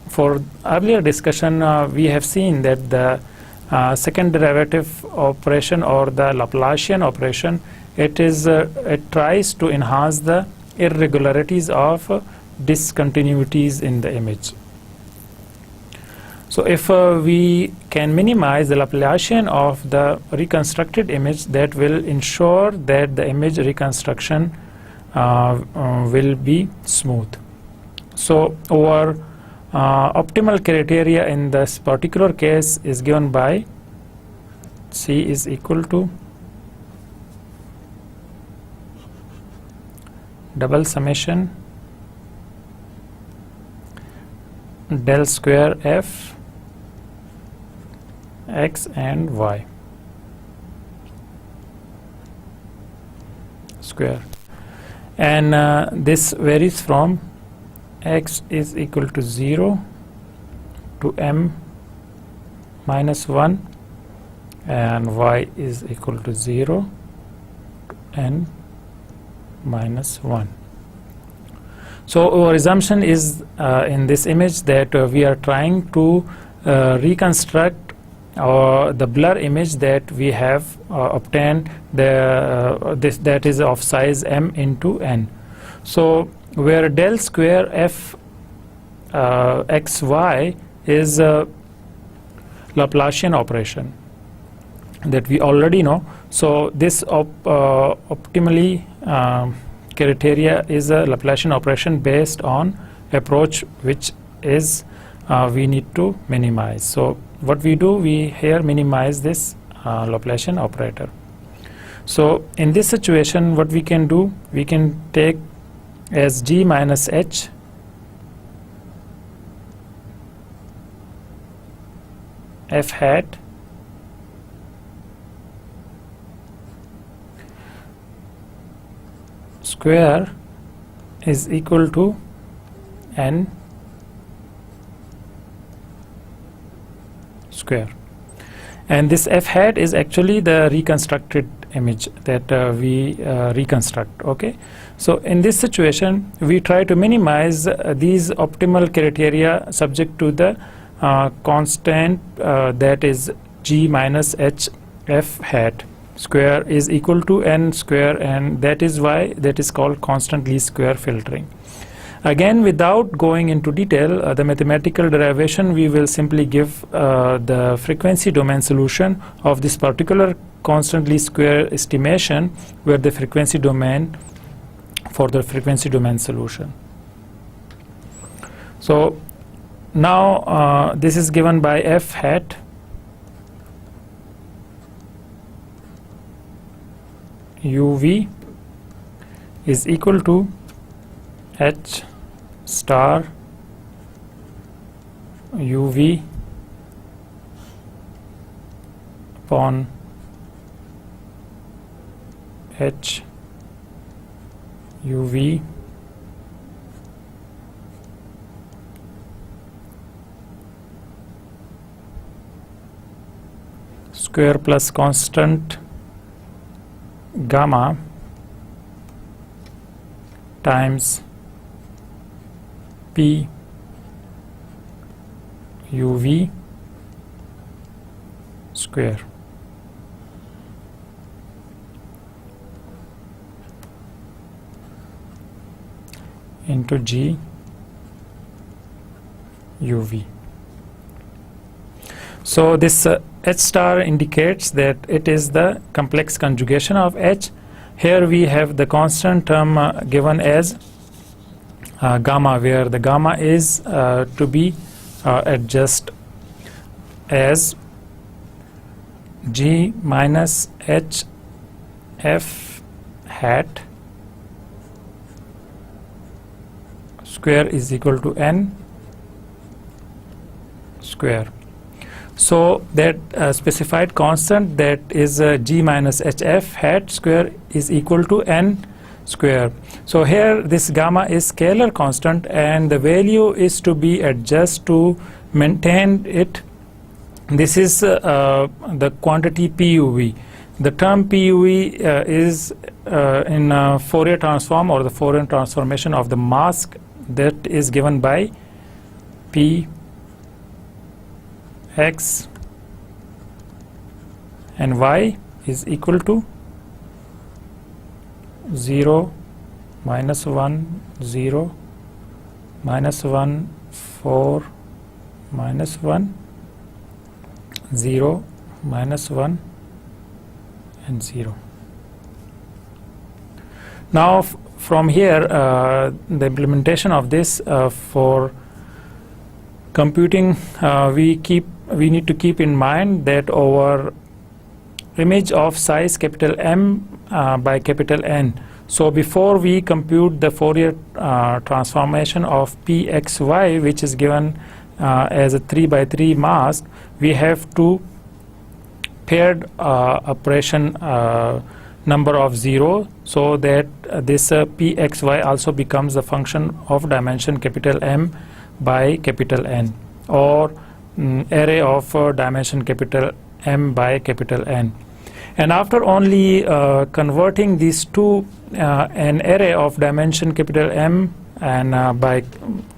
[SPEAKER 1] for earlier discussion, we have seen that the second derivative operation or the Laplacian operation, it tries to enhance the irregularities of discontinuities in the image. So if we can minimize the Laplacian of the reconstructed image, that will ensure that the image reconstruction will be smooth. So our optimal criteria in this particular case is given by C is equal to double summation del square F X and Y square, and this varies from X is equal to 0 to M minus 1 and Y is equal to 0 to N minus 1. So our assumption is in this image that we are trying to reconstruct the blur image that we have obtained that is of size M into N. So where del square F X Y is a Laplacian operation that we already know. So this optimally criteria is a Laplacian operation based on approach which is we need to minimize. So what we do, we here minimize this Laplacian operator. So in this situation, what we can do, we can take as G minus H F hat square is equal to n square, and this f hat is actually the reconstructed image that we reconstruct. Okay, so in this situation we try to minimize these optimal criteria subject to the constant that is g minus h f hat square is equal to n square, and that is why that is called constant least square filtering. Again, without going into detail, the mathematical derivation, we will simply give the frequency domain solution of this particular constant least square estimation, where the frequency domain for the frequency domain solution. So now this is given by f hat uv is equal to h star uv upon h uv square plus constant gamma times p uv square into g uv. So this h star indicates that it is the complex conjugation of h. Here we have the constant term given as gamma, where the gamma is to be adjust as g minus h f hat square is equal to n square. So that specified constant, that is g minus hf hat square, is equal to n square. So here this gamma is scalar constant, and the value is to be adjusted to maintain it. This is the quantity PUV. The term PUV is in Fourier transform, or the Fourier transformation of the mask, that is given by P x and y is equal to 0, minus 1, 0, minus 1, 4, minus 1, 0, minus 1 and 0. Now from here the implementation of this for computing, we need to keep in mind that our image of size capital M by capital N. So before we compute the Fourier transformation of Pxy, which is given as a 3 by 3 mask, we have to paired operation number of 0, so that this Pxy also becomes a function of dimension capital M by capital N, or array of dimension capital M by capital N. And after only converting these to an array of dimension capital M and by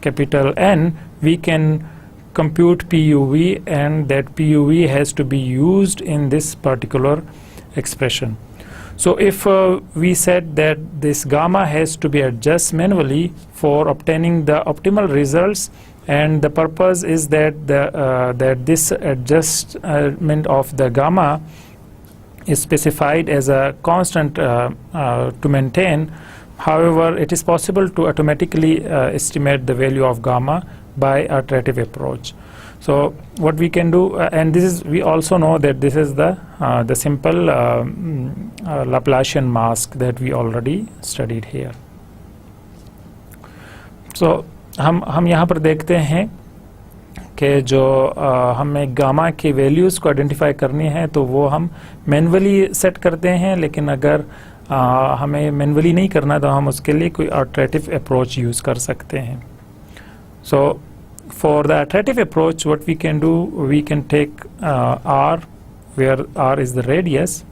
[SPEAKER 1] capital N, we can compute PUV, and that PUV has to be used in this particular expression. So if we said that this gamma has to be adjusted manually for obtaining the optimal results, and the purpose is that that this adjustment of the gamma is specified as a constant to maintain. However, it is possible to automatically estimate the value of gamma by iterative approach. So what we can do, and this is, we also know that this is the simple Laplacian mask that we already studied here. So हम यहाँ पर देखते हैं कि जो हमें gamma की values को आइडेंटिफाई करनी है, तो वो हम मैन्युअली सेट करते हैं, लेकिन अगर हमें मैनुअली नहीं करना, तो हम उसके लिए कोई अल्टरनेटिव अप्रोच यूज़ कर सकते हैं. सो for the iterative approach, what we can do, we can take r, where r is the radius,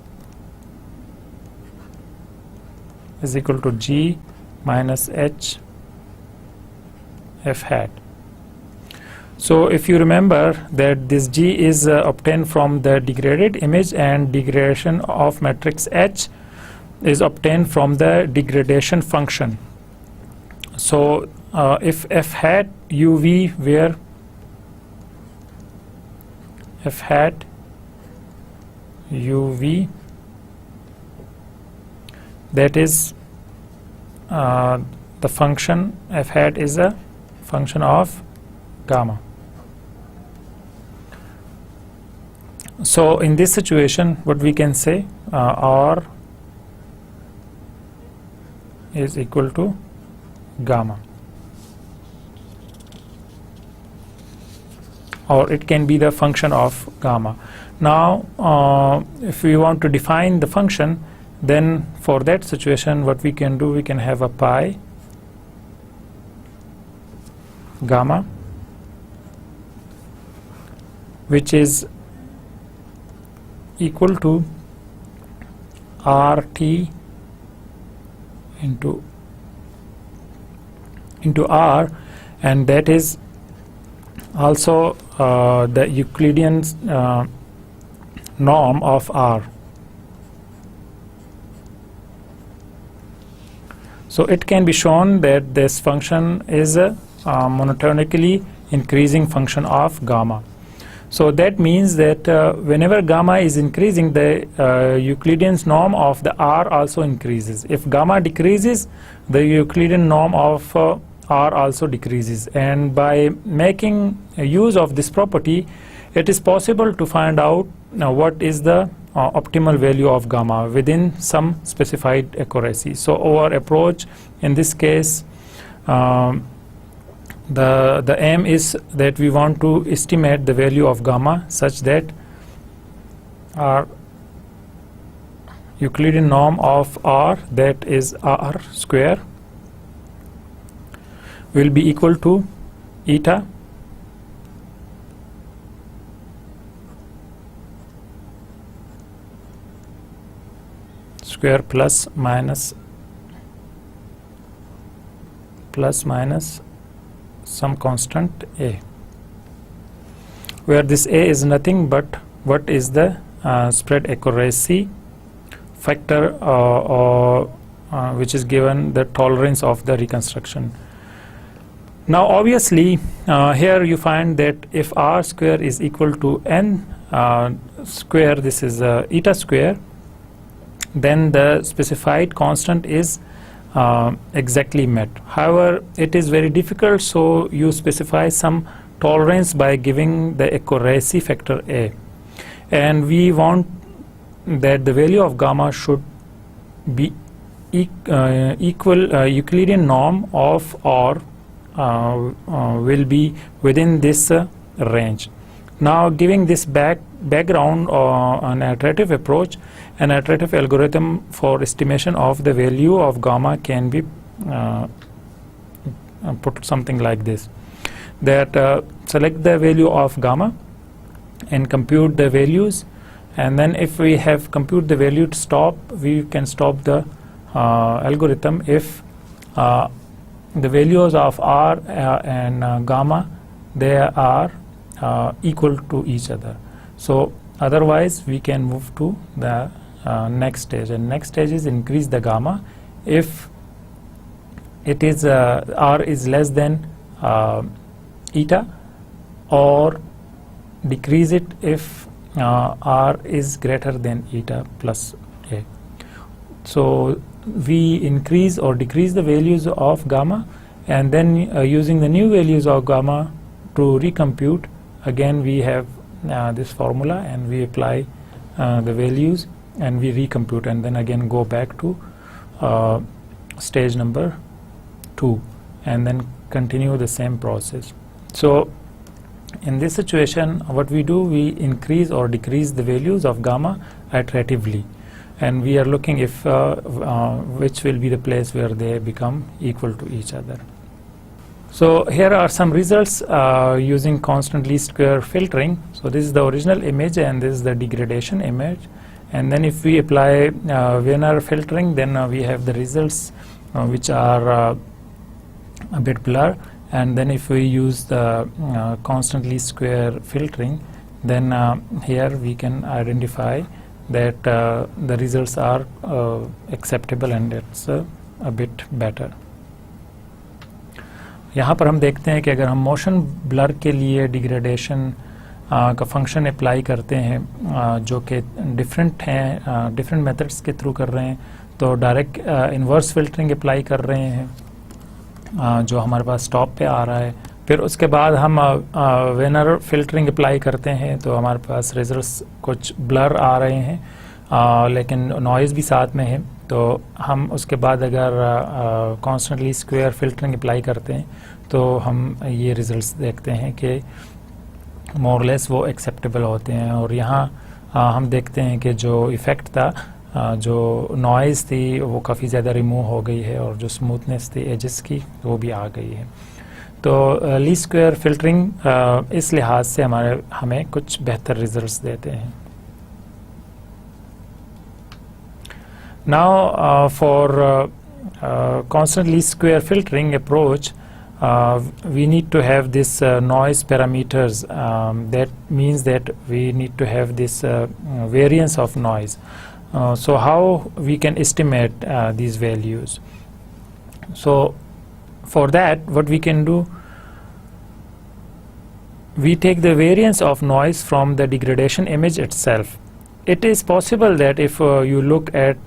[SPEAKER 1] is equal to g minus h f hat. So if you remember that this g is obtained from the degraded image, and degradation of matrix H is obtained from the degradation function. So if f hat uv, where f hat uv, that is the function f hat is a function of gamma. So in this situation, what we can say, r is equal to gamma, or it can be the function of gamma. Now if we want to define the function, then for that situation what we can do, we can have a pi gamma, which is equal to RT into R, and that is also the Euclidean norm of R. So it can be shown that this function is a monotonically increasing function of gamma. So that means that whenever gamma is increasing, the Euclidean norm of the R also increases. If gamma decreases, the Euclidean norm of R also decreases. And by making use of this property, it is possible to find out what is the optimal value of gamma within some specified accuracy. So our approach in this case, the aim is that we want to estimate the value of gamma such that our Euclidean norm of R, that is R square, will be equal to eta square plus minus some constant a, where this a is nothing but what is the spread accuracy factor, which is given the tolerance of the reconstruction. Now obviously here you find that if R square is equal to n square, this is eta square, then the specified constant is exactly met. However, it is very difficult, so you specify some tolerance by giving the accuracy factor a, and we want that the value of gamma should be equal Euclidean norm of R will be within this range. Now giving this background on iterative approach, an iterative algorithm for estimation of the value of gamma can be put something like this, that select the value of gamma and compute the values, and then if we have compute the value to stop, we can stop the algorithm if the values of R and gamma, they are equal to each other. So otherwise we can move to the next stage, and next stage is increase the gamma if it is R is less than eta, or decrease it if R is greater than eta plus a. So we increase or decrease the values of gamma, and then using the new values of gamma to recompute, again we have this formula, and we apply the values and we recompute, and then again go back to stage number 2 and then continue the same process. So in this situation what we do, we increase or decrease the values of gamma iteratively, and we are looking if which will be the place where they become equal to each other. So here are some results using constant least square filtering. So this is the original image and this is the degradation image, and then if we apply Wiener filtering, then we have the results which are a bit blur, and then if we use the constant least square filtering, then here we can identify that the results are acceptable and it's a bit better. यहाँ पर हम देखते हैं कि अगर हम motion blur के लिए डिग्रेडेशन का फंक्शन अप्लाई करते हैं जो कि डिफरेंट हैं, डिफरेंट मेथड्स के थ्रू कर रहे हैं, तो डायरेक्ट इन्वर्स फिल्टरिंग अप्लाई कर रहे हैं जो हमारे पास टॉप पे आ रहा है, फिर उसके बाद हम वेनर फिल्टरिंग अप्लाई करते हैं तो हमारे पास रिजल्ट्स कुछ ब्लर आ रहे हैं लेकिन नॉइज़ भी साथ में है, तो हम उसके बाद अगर कॉन्स्टेंटली स्क्वायर फिल्टरिंग अप्लाई करते हैं तो हम ये रिजल्ट्स देखते हैं कि मोर लेस वो एक्सेप्टेबल होते हैं। और यहाँ हम देखते हैं कि जो इफ़ेक्ट था, जो नॉइज़ थी वो काफ़ी ज़्यादा रिमूव हो गई है और जो स्मूथनेस थी एजेस की वो भी आ गई है। तो लीस्ट स्क्वायर फिल्टरिंग इस लिहाज से हमें कुछ बेहतर रिजल्ट्स देते हैं। Now for constant least square filtering approach, we need to have this noise parameters. That means that we need to have this variance of noise. So how we can estimate these values? So for that, what we can do, we take the variance of noise from the degradation image itself. It is possible that if you look at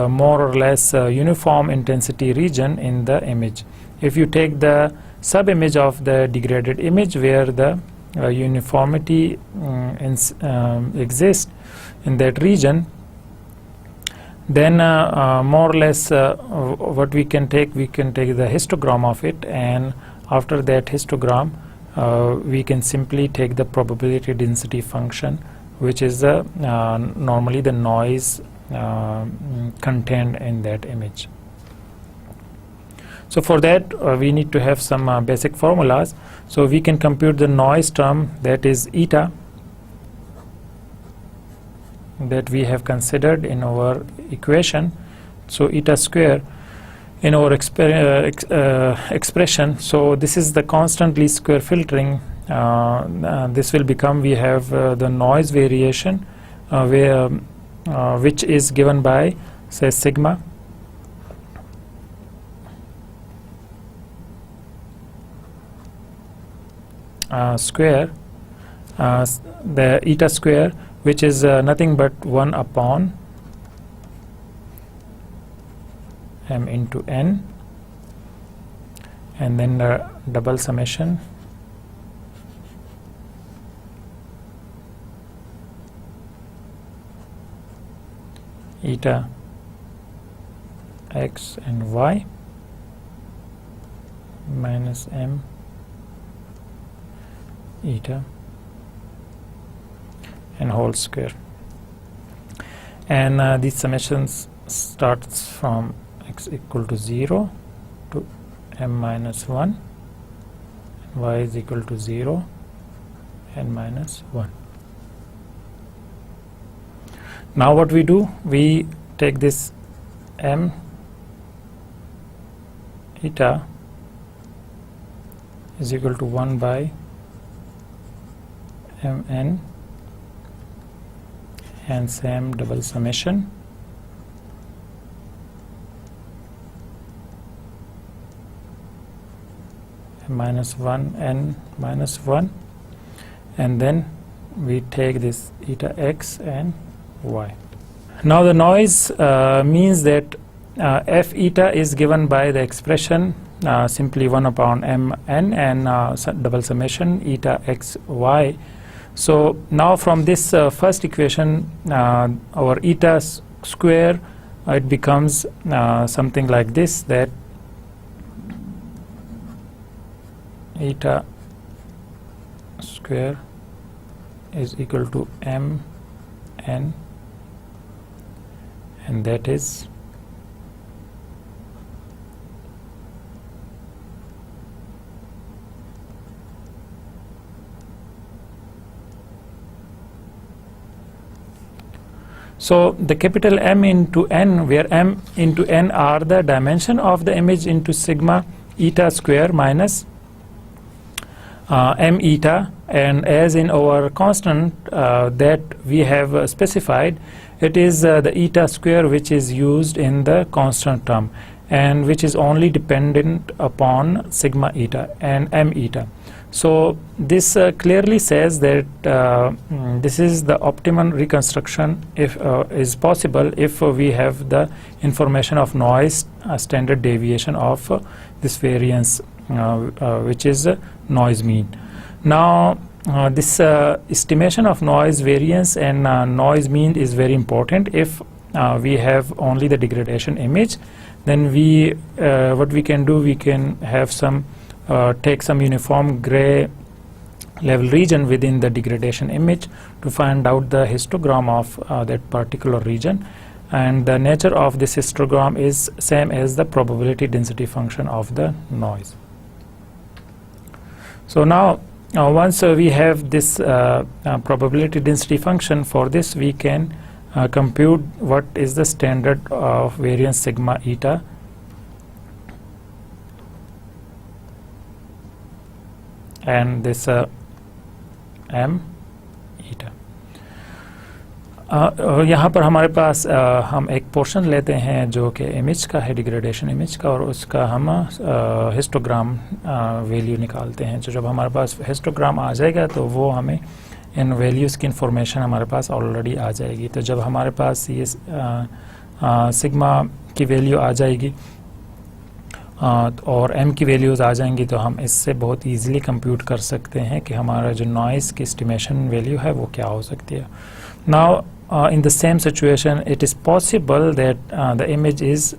[SPEAKER 1] more or less uniform intensity region in the image, if you take the sub-image of the degraded image where the uniformity exists in that region, then more or less what we can take the histogram of it, and after that histogram we can simply take the probability density function, which is normally the noise contained in that image. So for that we need to have some basic formulas. So we can compute the noise term, that is eta, that we have considered in our equation. So eta square in our expression. So this is the constant least square filtering. This will become, we have the noise variation which is given by, say, sigma square, the eta square, which is nothing but 1 upon m into n, and then the double summation eta x and y minus m eta and whole square, and these summations starts from x equal to 0 to m minus 1, y is equal to 0 and minus 1. Now what we do, we take this m eta is equal to 1 by mn and same double summation minus 1 n minus 1, and then we take this eta x and y. Now the noise means that f eta is given by the expression simply 1 upon m n and double summation eta x y. So now from this first equation, our eta square, it becomes something like this, that eta square is equal to m n and that is so the capital M into N, where M into N are the dimension of the image into sigma eta square minus m eta, and as in our constant that we have specified, it is the eta square which is used in the constant term and which is only dependent upon sigma eta and m eta. So this clearly says that this is the optimum reconstruction if is possible if we have the information of noise standard deviation of this variance which is noise mean. Now this estimation of noise variance and noise mean is very important. If we have only the degradation image, then we what we can do, we can have some take some uniform gray level region within the degradation image to find out the histogram of that particular region, and the nature of this histogram is same as the probability density function of the noise. So now once we have this probability density function, for this we can compute what is the standard of variance sigma eta and this m eta. यहाँ पर हमारे पास हम एक portion लेते हैं जो कि image का है, डिग्रेडेशन इमेज का, और उसका हम हिस्टोग्राम वैल्यू निकालते हैं. तो जब हमारे पास हिस्टोग्राम आ जाएगा तो वो हमें इन वैल्यूज़ की इंफॉर्मेशन हमारे पास ऑलरेडी आ जाएगी. तो जब हमारे पास ये सिग्मा की वैल्यू आ जाएगी और m की वैल्यूज़ आ जाएंगी, तो हम इससे बहुत ईजीली कंप्यूट कर सकते हैं कि हमारा जो नॉइज़ की एस्टिमेशन वैल्यू है वो क्या हो सकती है. Now in the same situation, it is possible that the image is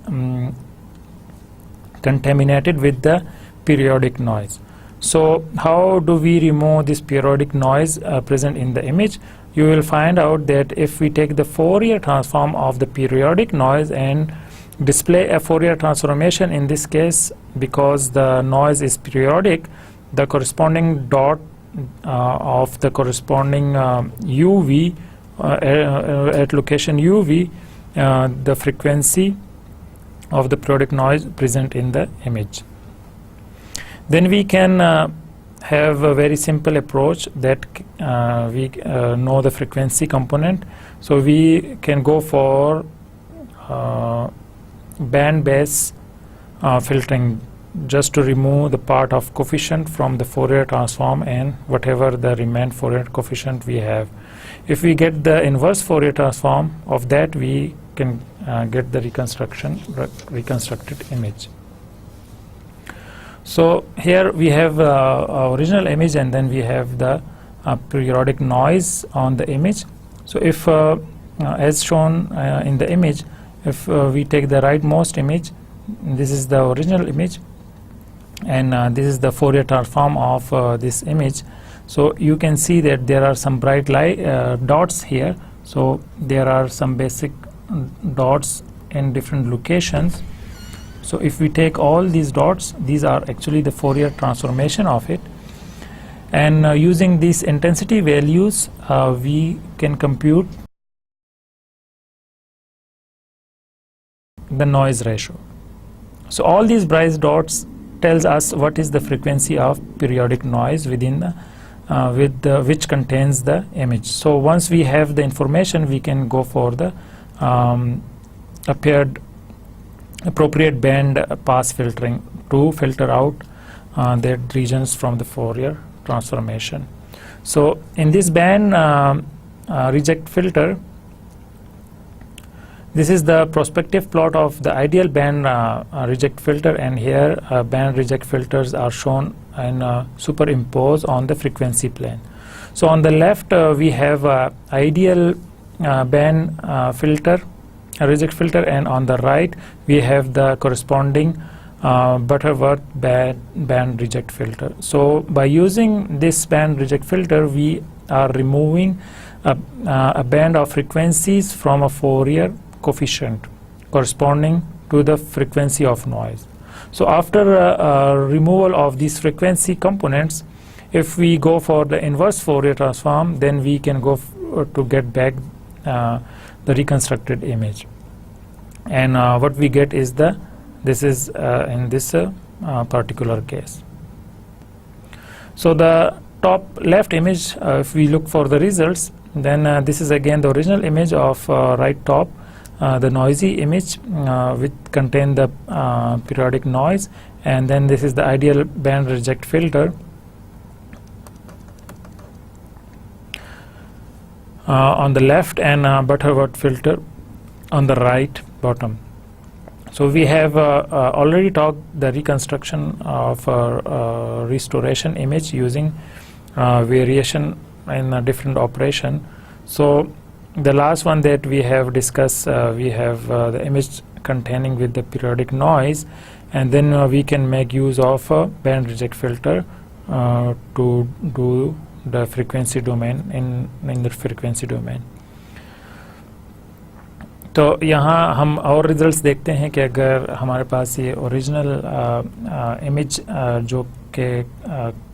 [SPEAKER 1] contaminated with the periodic noise. So how do we remove this periodic noise present in the image? You will find out that if we take the Fourier transform of the periodic noise and display a Fourier transformation, in this case because the noise is periodic, the corresponding dot of the corresponding UV at location UV, the frequency of the periodic noise present in the image. Then we can have a very simple approach that we know the frequency component. So we can go for band-based filtering, just to remove the part of coefficient from the Fourier transform and whatever the remained Fourier coefficient we have. If we get the inverse Fourier transform of that, we can get the reconstructed image. So here we have original image, and then we have the periodic noise on the image. So if as shown in the image, if we take the rightmost image, this is the original image, and this is the Fourier transform of this image. So you can see that there are some bright light dots here. So there are some basic dots in different locations. So if we take all these dots, these are actually the Fourier transformation of it, and using these intensity values we can compute the noise ratio. So all these bright dots tells us what is the frequency of periodic noise within the which contains the image. So once we have the information, we can go for the appropriate band pass filtering to filter out the regions from the Fourier transformation. So in this band reject filter, this is the prospective plot of the ideal band reject filter, and here band reject filters are shown and superimposed on the frequency plane. So on the left we have ideal band filter, reject filter, and on the right we have the corresponding Butterworth band reject filter. So by using this band reject filter, we are removing a band of frequencies from a Fourier coefficient corresponding to the frequency of noise. So after removal of these frequency components, if we go for the inverse Fourier transform, then we can go to get back the reconstructed image, and what we get is this is in this particular case. So the top left image, if we look for the results, then this is again the original image of right top, the noisy image which contain the periodic noise, and then this is the ideal band reject filter on the left, and Butterworth filter on the right bottom. So we have already talked the reconstruction of restoration image using variation in a different operation. So the last one that we have discussed, we have the image containing with the periodic noise, and then we can make use of a band reject filter to do the frequency domain in the frequency domain. तो यहाँ हम और results देखते हैं कि अगर हमारे पास ये ओरिजिनल इमेज जो कि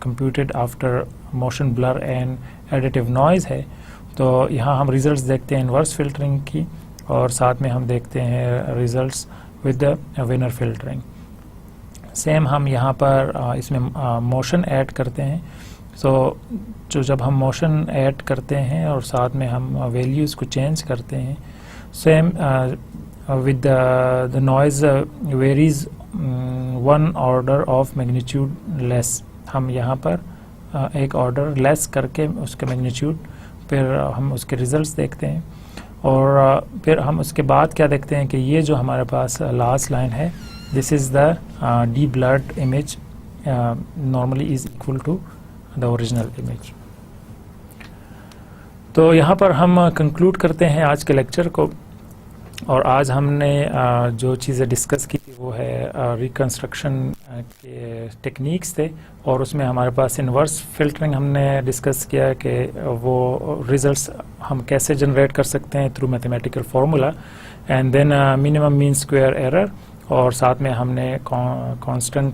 [SPEAKER 1] computed after motion blur and additive noise है, तो यहाँ हम रिजल्ट्स देखते हैं इन्वर्स फिल्टरिंग की, और साथ में हम देखते हैं results with the winner filtering. Same हम यहाँ पर इसमें मोशन ऐड करते हैं. सो जब हम मोशन ऐड करते हैं और साथ में हम वैल्यूज़ को चेंज करते हैं, same with the noise varies one order of magnitude less. हम यहाँ पर एक ऑर्डर लेस करके उसके मैग्नीट्यूड फिर हम उसके रिजल्ट्स देखते हैं, और फिर हम उसके बाद क्या देखते हैं कि ये जो हमारे पास लास्ट लाइन है, this is the deblurred image normally is equal to the original image. तो यहाँ पर हम कंक्लूड करते हैं आज के लेक्चर को, और आज हमने जो चीज़ें डिस्कस की थी वो है रिकन्स्ट्रक्शन के टेक्निक्स थे, और उसमें हमारे पास इन्वर्स फिल्टरिंग हमने डिस्कस किया कि वो रिजल्ट्स हम कैसे जनरेट कर सकते हैं through mathematical formula, and then minimum mean square error, और साथ में हमने कांस्टेंट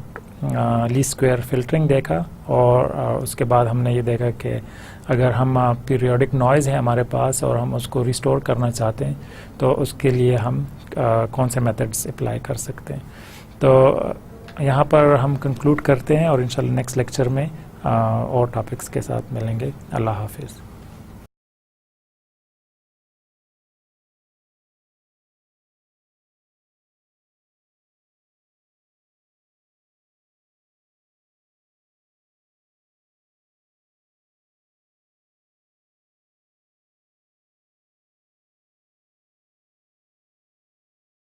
[SPEAKER 1] लीस्ट स्क्वायर फिल्टरिंग देखा, और उसके बाद हमने ये देखा कि अगर हम पीरियोडिक नॉइज़ है हमारे पास और हम उसको रिस्टोर करना चाहते हैं तो उसके लिए हम कौन से मेथड्स अप्लाई कर सकते हैं. तो यहाँ पर हम कंक्लूड करते हैं, और इंशाल्लाह नेक्स्ट लेक्चर में और टॉपिक्स के साथ मिलेंगे. अल्लाह हाफिज़.